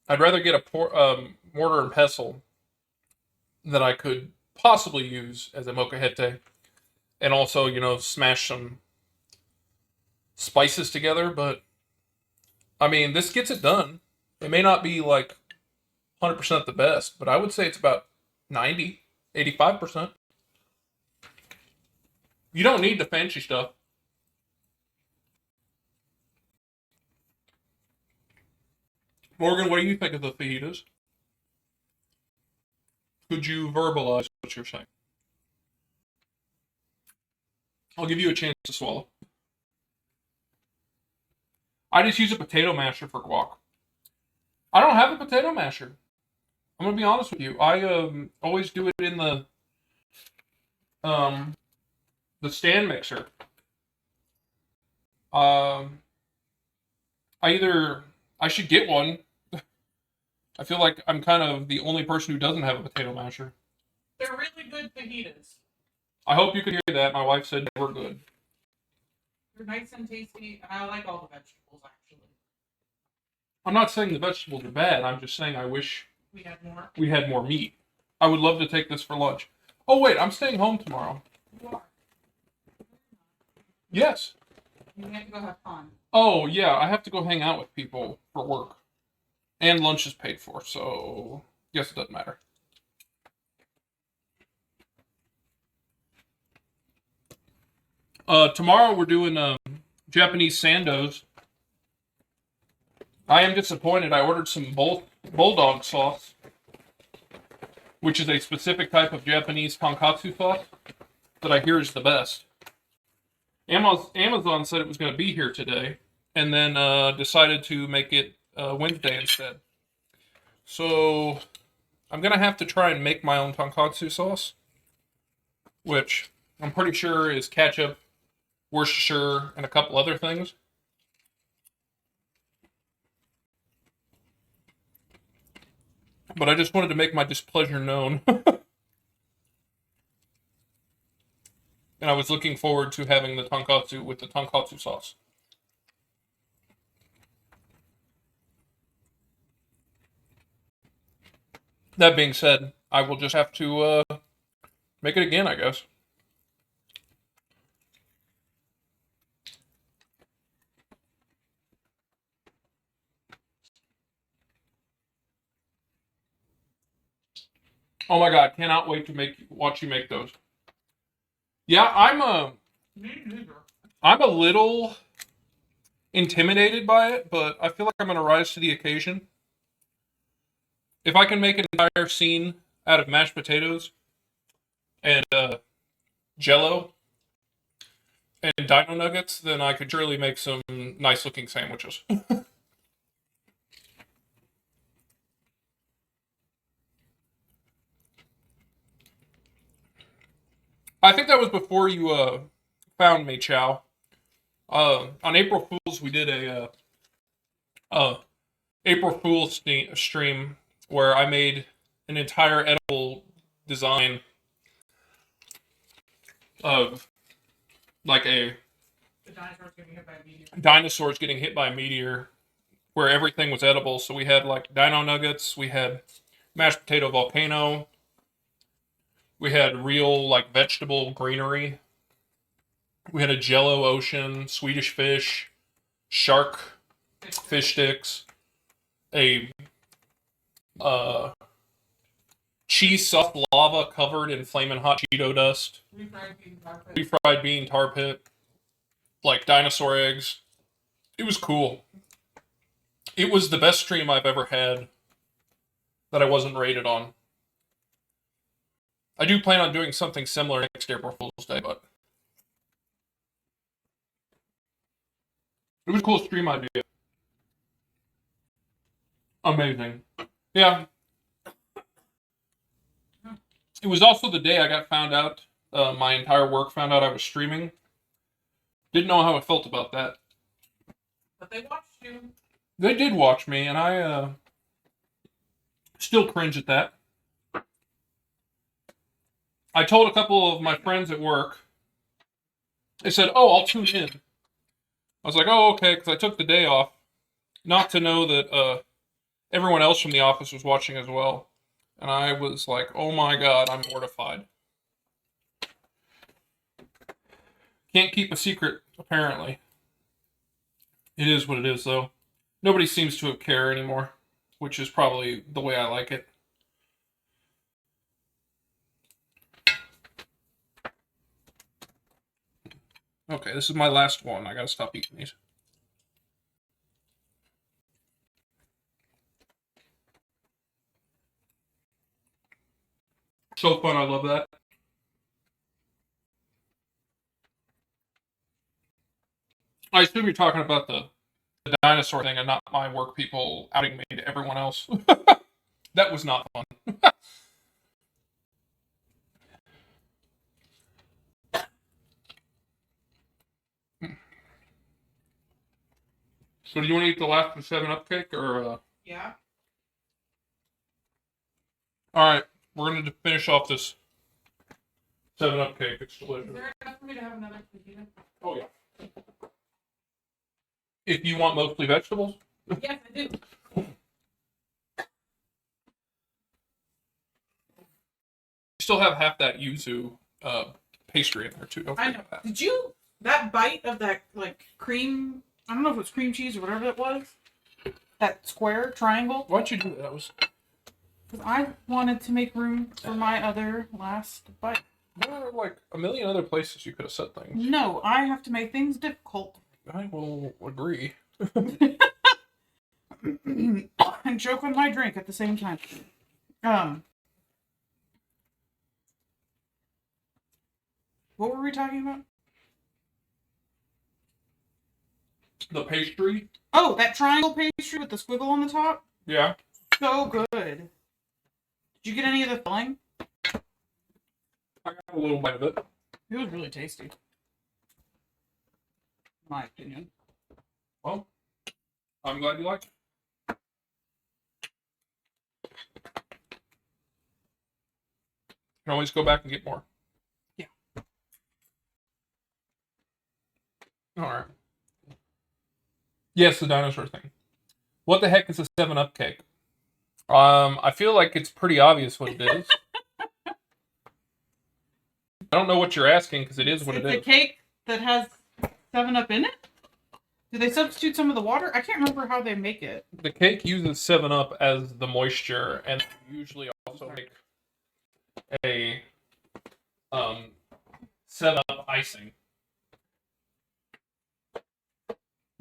I'd rather get a mortar and pestle that I could possibly use as a molcajete, and also, you know, smash some spices together. But I mean, this gets it done. It may not be like 100% the best, but I would say it's about 90, 85%. You don't need the fancy stuff. Morgan, what do you think of the fajitas? Could you verbalize what you're saying? I'll give you a chance to swallow. I just use a potato masher for guac. I don't have a potato masher. I'm gonna be honest with you. I always do it in um the stand mixer. Um, I should get one. I feel like I'm kind of the only person who doesn't have a potato masher. They're really good fajitas. I hope you could hear that. My wife said they were good. They're nice and tasty, and I like all the vegetables, actually. I'm not saying the vegetables are bad. I'm just saying I wish We had more. we had more meat. I would love to take this for lunch. Oh wait, I'm staying home tomorrow. You are. Yes. You have to go have fun. Oh yeah, I have to go hang out with people for work. And lunch is paid for, so yes, it doesn't matter. Tomorrow we're doing Japanese sandos. I am disappointed. I ordered some bulldog sauce, which is a specific type of Japanese tonkatsu sauce that I hear is the best. Amazon said it was going to be here today, and then decided to make it Wednesday instead. So I'm going to have to try and make my own tonkatsu sauce, which I'm pretty sure is ketchup, Worcestershire, and a couple other things. But I just wanted to make my displeasure known. And I was looking forward to having the tonkatsu with the tonkatsu sauce. That being said, I will just have to make it again, I guess. Oh my god, cannot wait to watch you make those. Yeah, I'm a little intimidated by it, but I feel like I'm gonna rise to the occasion. If I can make an entire scene out of mashed potatoes and Jello and Dino Nuggets, then I could surely make some nice looking sandwiches. I think that was before you found me, Chow. On April Fools, we did a April Fool's stream where I made an entire edible design of like a dinosaurs getting hit by a meteor, where everything was edible. So we had like Dino Nuggets, we had mashed potato volcano, we had real like vegetable greenery, we had a Jello ocean, Swedish fish, shark fish sticks, a cheese soft lava covered in flaming hot Cheeto dust. Refried bean tar pit. Like dinosaur eggs. It was cool. It was the best stream I've ever had that I wasn't rated on. I do plan on doing something similar next April Fool's Day, but it was a cool stream idea. Amazing. Yeah. It was also the day I got found out, my entire work found out I was streaming. Didn't know how I felt about that. But they watched you. They did watch me, and I still cringe at that. I told a couple of my friends at work. They said, "Oh, I'll tune in." I was like, "Oh, okay," because I took the day off, not to know that everyone else from the office was watching as well. And I was like, "Oh my god, I'm mortified." Can't keep a secret, apparently. It is what it is, though. Nobody seems to care anymore, which is probably the way I like it. Okay, this is my last one. I gotta stop eating these. So fun, I love that. I assume you're talking about the dinosaur thing and not my work people outing me to everyone else. That was not fun. So do you want to eat the last of the 7-Up cake, or... Yeah. Alright, we're going to finish off this 7-Up cake. It's delicious. Is there enough for me to have another fajita? Oh, yeah. If you want mostly vegetables? Yes, I do. You still have half that yuzu pastry in there, too. Don't I forget know. that. Did you... That bite of that, like, cream... I don't know if it was cream cheese or whatever it was. That square triangle. Why'd you do that? That was... Because I wanted to make room for my other last bite. There are like a million other places you could have said things. No, I have to make things difficult. I will agree. And choke on my drink at the same time. What were we talking about? The pastry? Oh, that triangle pastry with the squiggle on the top? Yeah. So good. Did you get any of the filling? I got a little bite of it. It was really tasty. In my opinion. Well, I'm glad you liked it. You can always go back and get more. Yeah. Alright. Yes, the dinosaur thing. What the heck is a 7-Up cake? I feel like it's pretty obvious what it is. I don't know what you're asking because it is what it is. It's a cake that has 7-Up in it? Do they substitute some of the water? I can't remember how they make it. The cake uses 7-Up as the moisture, and they usually also make a 7-Up icing.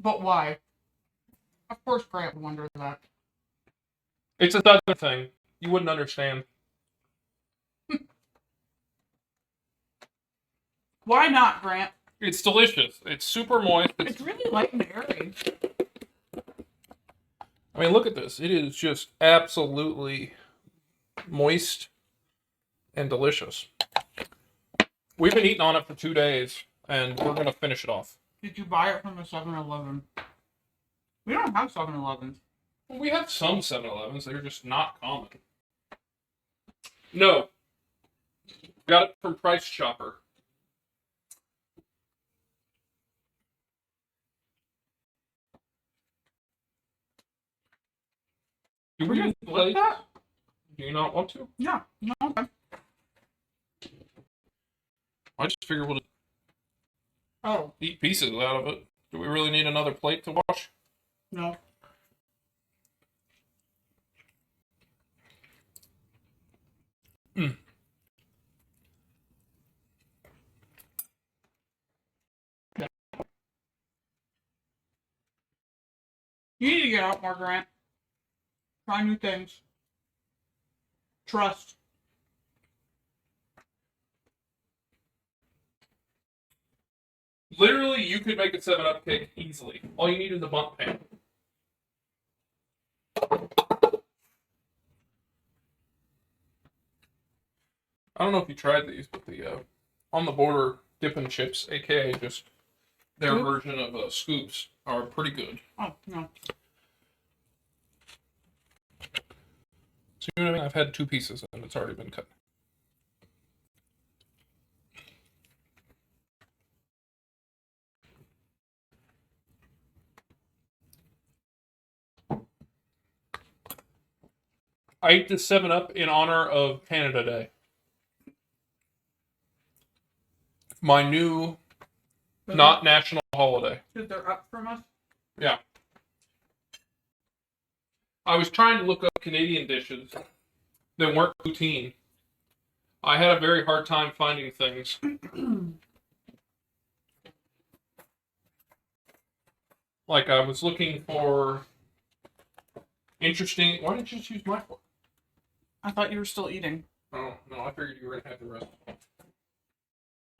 But why? Of course Grant would wonder that. It's a southern thing. You wouldn't understand. Why not, Grant? It's delicious. It's super moist. It's really light and airy. I mean, look at this. It is just absolutely moist and delicious. We've been eating on it for 2 days, and we're going to finish it off. Did you buy it from a 7-Eleven? We don't have 7-Elevens. We have some 7-Elevens. They're just not common. No. Got it from Price Chopper. Do we use plates? that? Do you not want to? Yeah. No, okay. I just figured we'll Oh, eat pieces out of it. Do we really need another plate to wash? no. You need to get out more, Grant. Try new things. Trust. Literally, you could make a 7-Up cake easily. All you need is a bundt pan. I don't know if you tried these, but the on the border dipping chips, aka just their version of scoops, are pretty good. Oh, no. So you know what I mean? I've had 2 pieces and it's already been cut. I ate this 7-Up in honor of Canada Day. My new, not national holiday. Because they're up from us? Yeah. I was trying to look up Canadian dishes that weren't poutine. I had a very hard time finding things. Like, I was looking for interesting... Why didn't you just use my fork? I thought you were still eating. Oh, no, I figured you were going to have the rest.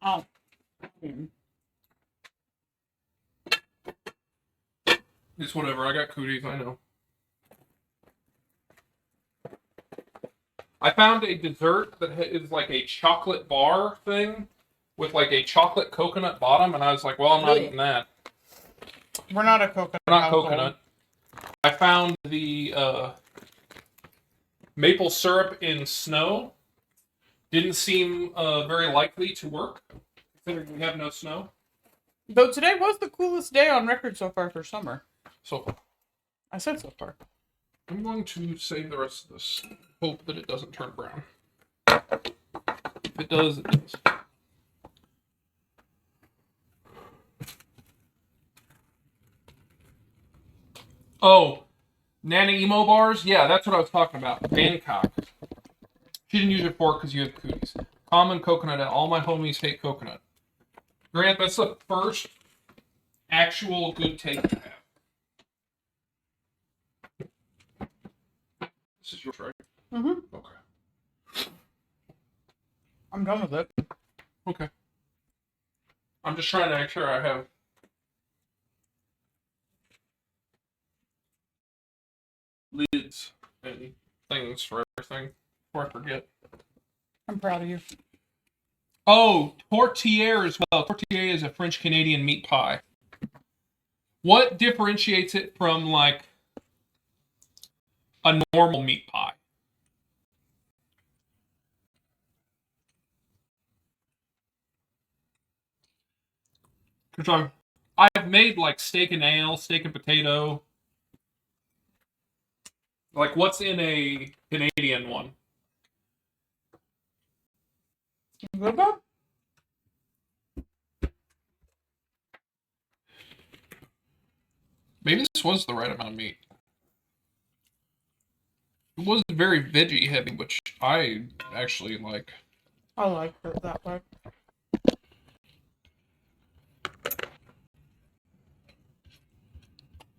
Oh. It's whatever, I got cooties, I know. I found a dessert that is like a chocolate bar thing with like a chocolate coconut bottom, and I was like, well, I'm not eating that. We're not a coconut. We're not coconut. I found the maple syrup in snow. Didn't seem very likely to work, considering we have no snow. Though today was the coolest day on record so far for summer. So far. I said so far. I'm going to save the rest of this. Hope that it doesn't turn brown. If it does, it does. Oh, Nana Emo bars? Yeah, that's what I was talking about. Bangkok. She didn't use your fork because you have cooties. Common coconut. All my homies hate coconut. Grant, that's the first actual good take you have. This is yours, right? Mm-hmm. Okay. I'm done with it. Okay. I'm just trying to make sure I have lids and things for everything before I forget. I'm proud of you. Oh, tourtière as well. Tourtière is a French-Canadian meat pie. What differentiates it from, like, a normal meat pie? Because I've made, like, steak and ale, steak and potato. Like, what's in a Canadian one? You good, Bob? Maybe this was the right amount of meat. It was very veggie heavy, which I actually like. I like it that way.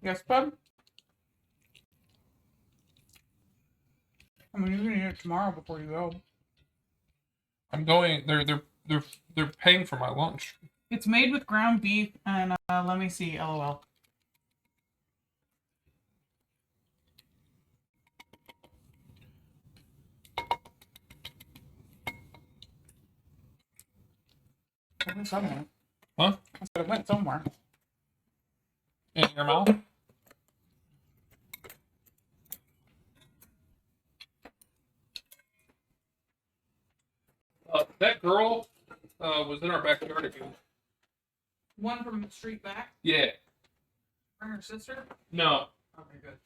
Yes, Bob? I mean, you can eat it tomorrow before you go. I'm going. They're paying for my lunch. It's made with ground beef and let me see. LOL. It went somewhere. Huh? I said it went somewhere. In your mouth? That girl was in our backyard again. One from the street back? Yeah. Bring her sister? No. Okay, good.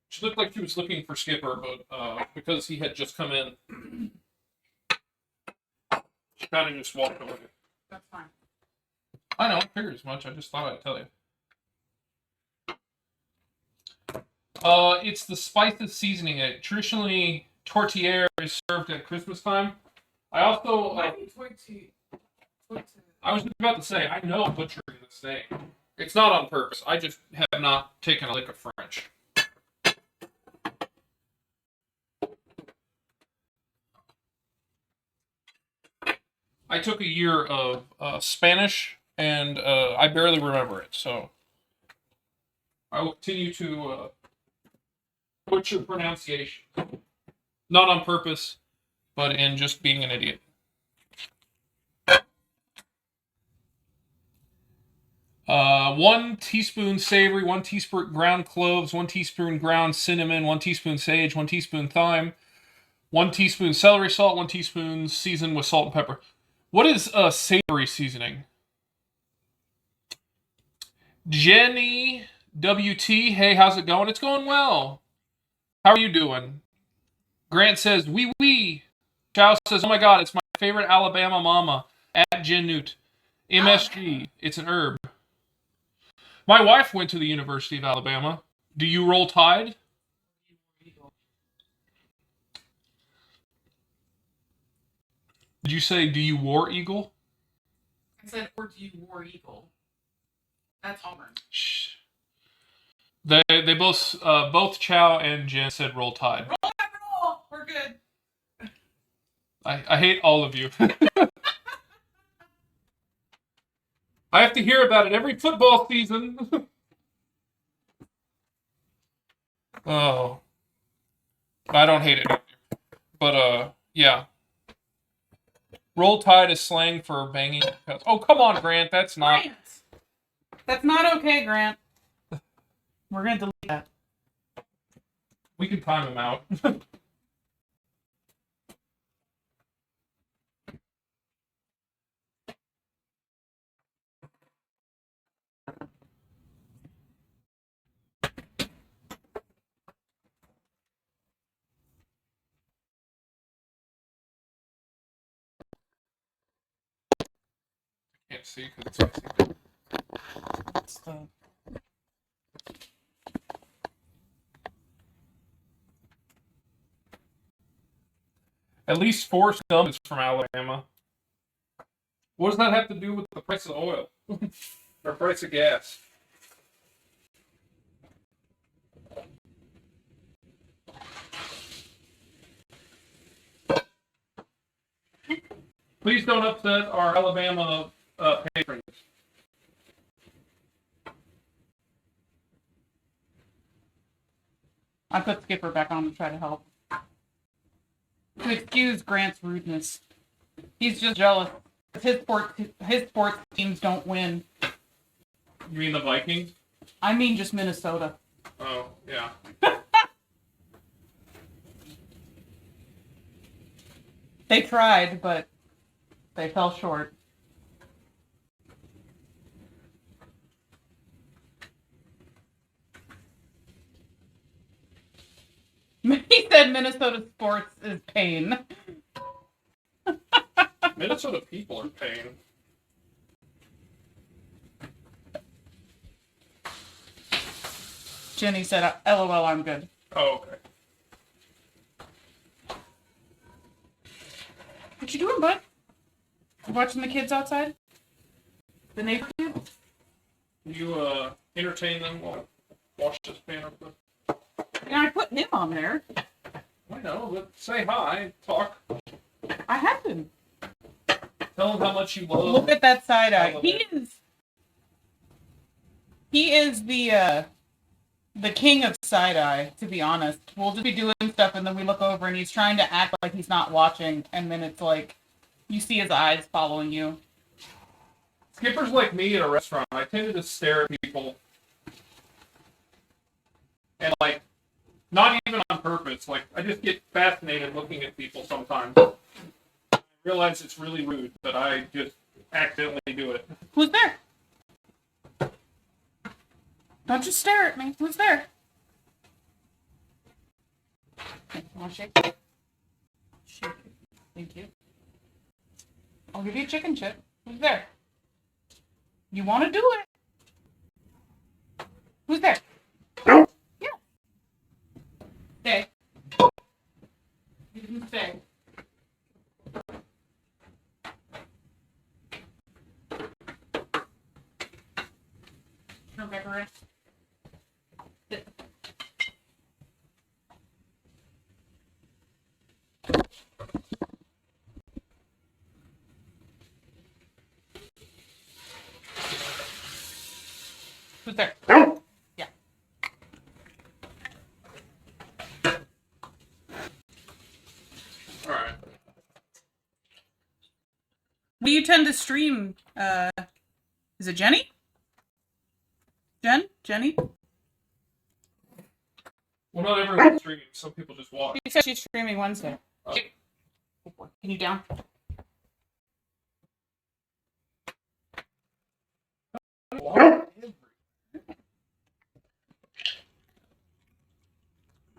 She looked like she was looking for Skipper, but because he had just come in, she kind of just walked away. That's fine. I know, I figured as much. I just thought I'd tell you. It's the spices seasoning it. Traditionally, tourtière is served at Christmas time. I also... I was about to say, I know I'm butchering this name. It's not on purpose. I just have not taken a lick of French. I took a year of Spanish, and I barely remember it, so I will continue to butcher pronunciation. Not on purpose, but in just being an idiot. 1 teaspoon savory, 1 teaspoon ground cloves, 1 teaspoon ground cinnamon, 1 teaspoon sage, 1 teaspoon thyme, 1 teaspoon celery salt, 1 teaspoon seasoned with salt and pepper. What is savory seasoning? Jenny WT, hey, how's it going? It's going well. How are you doing? Grant says, wee wee. Chow says, oh my god, it's my favorite Alabama mama. At Jen Newt. MSG, it's an herb. My wife went to the University of Alabama. Do you roll Tide? Did you say, do you War Eagle? I said, or do you War Eagle? That's Auburn. Shh. They both Chow and Jen said roll Tide. Roll that roll! We're good. I hate all of you. I have to hear about it every football season. Oh. I don't hate it. But, yeah. Roll Tide is slang for banging. Oh, come on, Grant. That's not... Grant! That's not okay, Grant. We're going to delete that. We can time him out. Can't see because it's messy. It's the... At least Forrest Gump is from Alabama. What does that have to do with the price of oil? Or price of gas? Please don't upset our Alabama patrons. I put Skipper back on to try to help. To excuse Grant's rudeness. He's just jealous. His sports teams don't win. You mean the Vikings? I mean just Minnesota. Oh, yeah. They tried, but they fell short. He said Minnesota sports is pain. Minnesota people are paying. Jenny said, LOL, I'm good. Oh, okay. What you doing, bud? You watching the kids outside? The neighbor kids? You entertain them while I wash this pan up. Yeah, I put him on there. I know, but say hi, talk. I have been. Tell them how much you love. Look at that side eye. Elevator. He is the king of side eye, to be honest. We'll just be doing stuff and then we look over and he's trying to act like he's not watching and then it's like you see his eyes following you. Skipper's like me at a restaurant. I tend to just stare at people. And like, not even on purpose. Like, I just get fascinated looking at people sometimes. I realize it's really rude, but I just accidentally do it. Who's there? Don't just stare at me. Who's there? You want to shake it? Shake it. Thank you. I'll give you a chicken chip. Who's there? You want to do it? Who's there? Yeah. Stay. You can stay. tend to stream? Is it Jenny? Jenny? Well, not everyone's streaming. Some people just watch. She said she's streaming Wednesday. Okay. Can you down?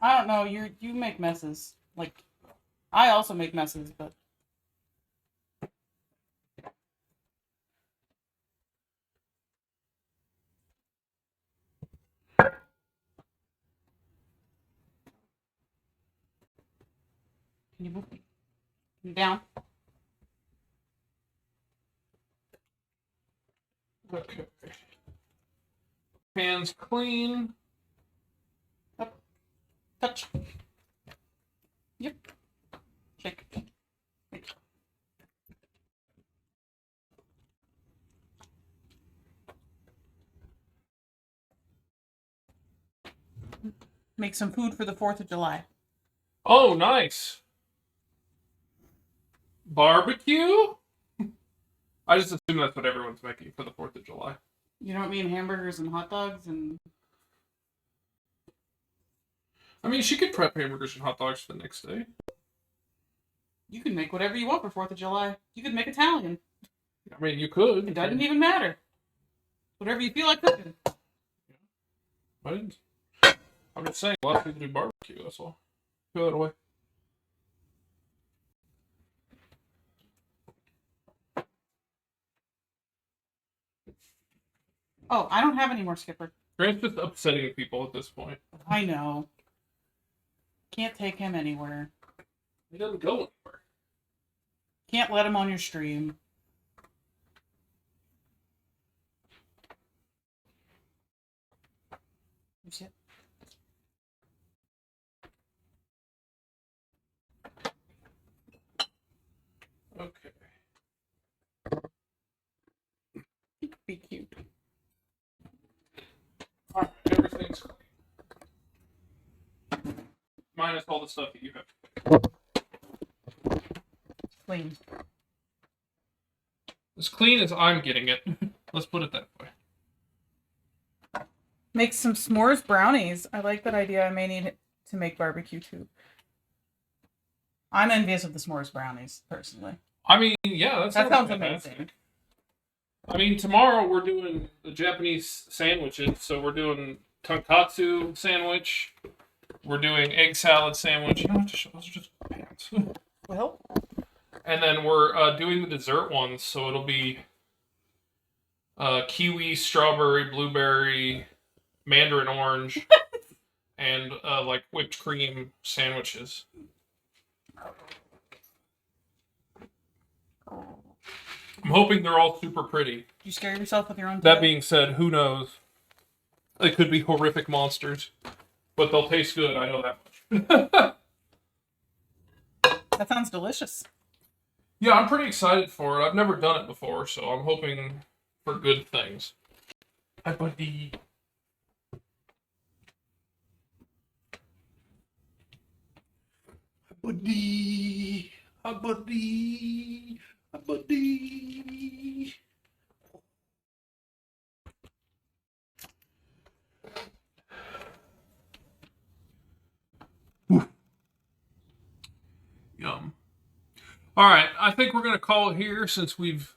I don't know. You make messes. Like, I also make messes, but. Can you move me? Can you down? Okay. Hands clean. Up. Touch. Yep. Shake. Make some food for the 4th of July. Oh, nice. Barbecue? I just assume that's what everyone's making for the 4th of July. You don't mean hamburgers and hot dogs and... I mean, she could prep hamburgers and hot dogs for the next day. You can make whatever you want for 4th of July. You could make Italian. I mean, you could. It doesn't even matter. Whatever you feel like cooking. I didn't. I'm just saying, a lot of people do barbecue, that's all. Throw that away. Oh, I don't have any more Skipper. Grant's just upsetting people at this point. I know. Can't take him anywhere. He doesn't go anywhere. Can't let him on your stream. Sit. Okay. Be cute. Alright, everything's clean. Minus all the stuff that you have. Clean. As clean as I'm getting it. Let's put it that way. Make some s'mores brownies. I like that idea. I may need to make barbecue too. I'm envious of the s'mores brownies, personally. I mean, yeah, that sounds amazing. I mean, tomorrow we're doing the Japanese sandwiches. So we're doing tonkatsu sandwich. We're doing egg salad sandwich. You know what? Those are just pants. Well, And then we're doing the dessert ones. So it'll be kiwi, strawberry, blueberry, mandarin orange, and like whipped cream sandwiches. I'm hoping they're all super pretty. you scare yourself with your own That tail? being said, who knows? They could be horrific monsters, but they'll taste good. I know that much. That sounds delicious. Yeah, I'm pretty excited for it. I've never done it before, so I'm hoping for good things. Hi, buddy. Hi, buddy. Hi, buddy. Hi, buddy. Yum. All right, I think we're gonna call it here since we've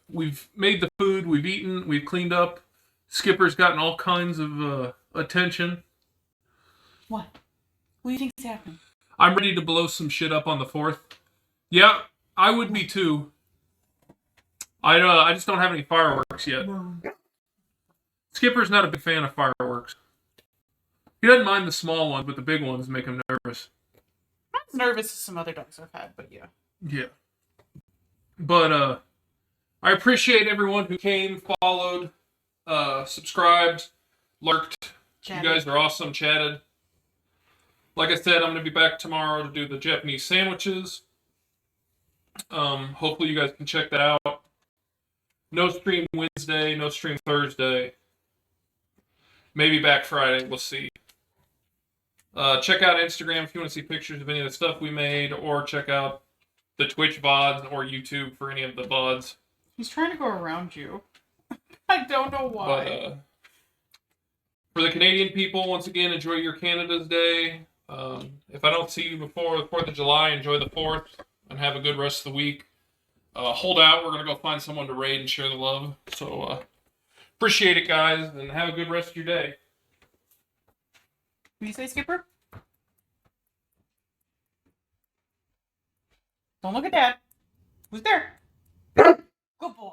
made the food, we've eaten, we've cleaned up. Skipper's gotten all kinds of attention. What? What do you think's happening? I'm ready to blow some shit up on the 4th. Yeah, I would be too. I just don't have any fireworks yet. Skipper's not a big fan of fireworks. He doesn't mind the small ones, but the big ones make him nervous. Not as nervous as some other dogs I've had, but yeah. Yeah. But I appreciate everyone who came, followed, subscribed, lurked. Chatted. You guys are awesome, chatted. Like I said, I'm going to be back tomorrow to do the Japanese sandwiches. Hopefully you guys can check that out. No stream Wednesday, no stream Thursday. Maybe back Friday, we'll see. Check out Instagram if you want to see pictures of any of the stuff we made, or check out the Twitch VODs or YouTube for any of the VODs. He's trying to go around you. I don't know why. But for the Canadian people, once again, enjoy your Canada's Day. If I don't see you before the 4th of July, enjoy the 4th and have a good rest of the week. Hold out. We're going to go find someone to raid and share the love. So appreciate it, guys, and have a good rest of your day. What do you say, Skipper? Don't look at Dad. Who's there? Good boy.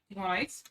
You want ice?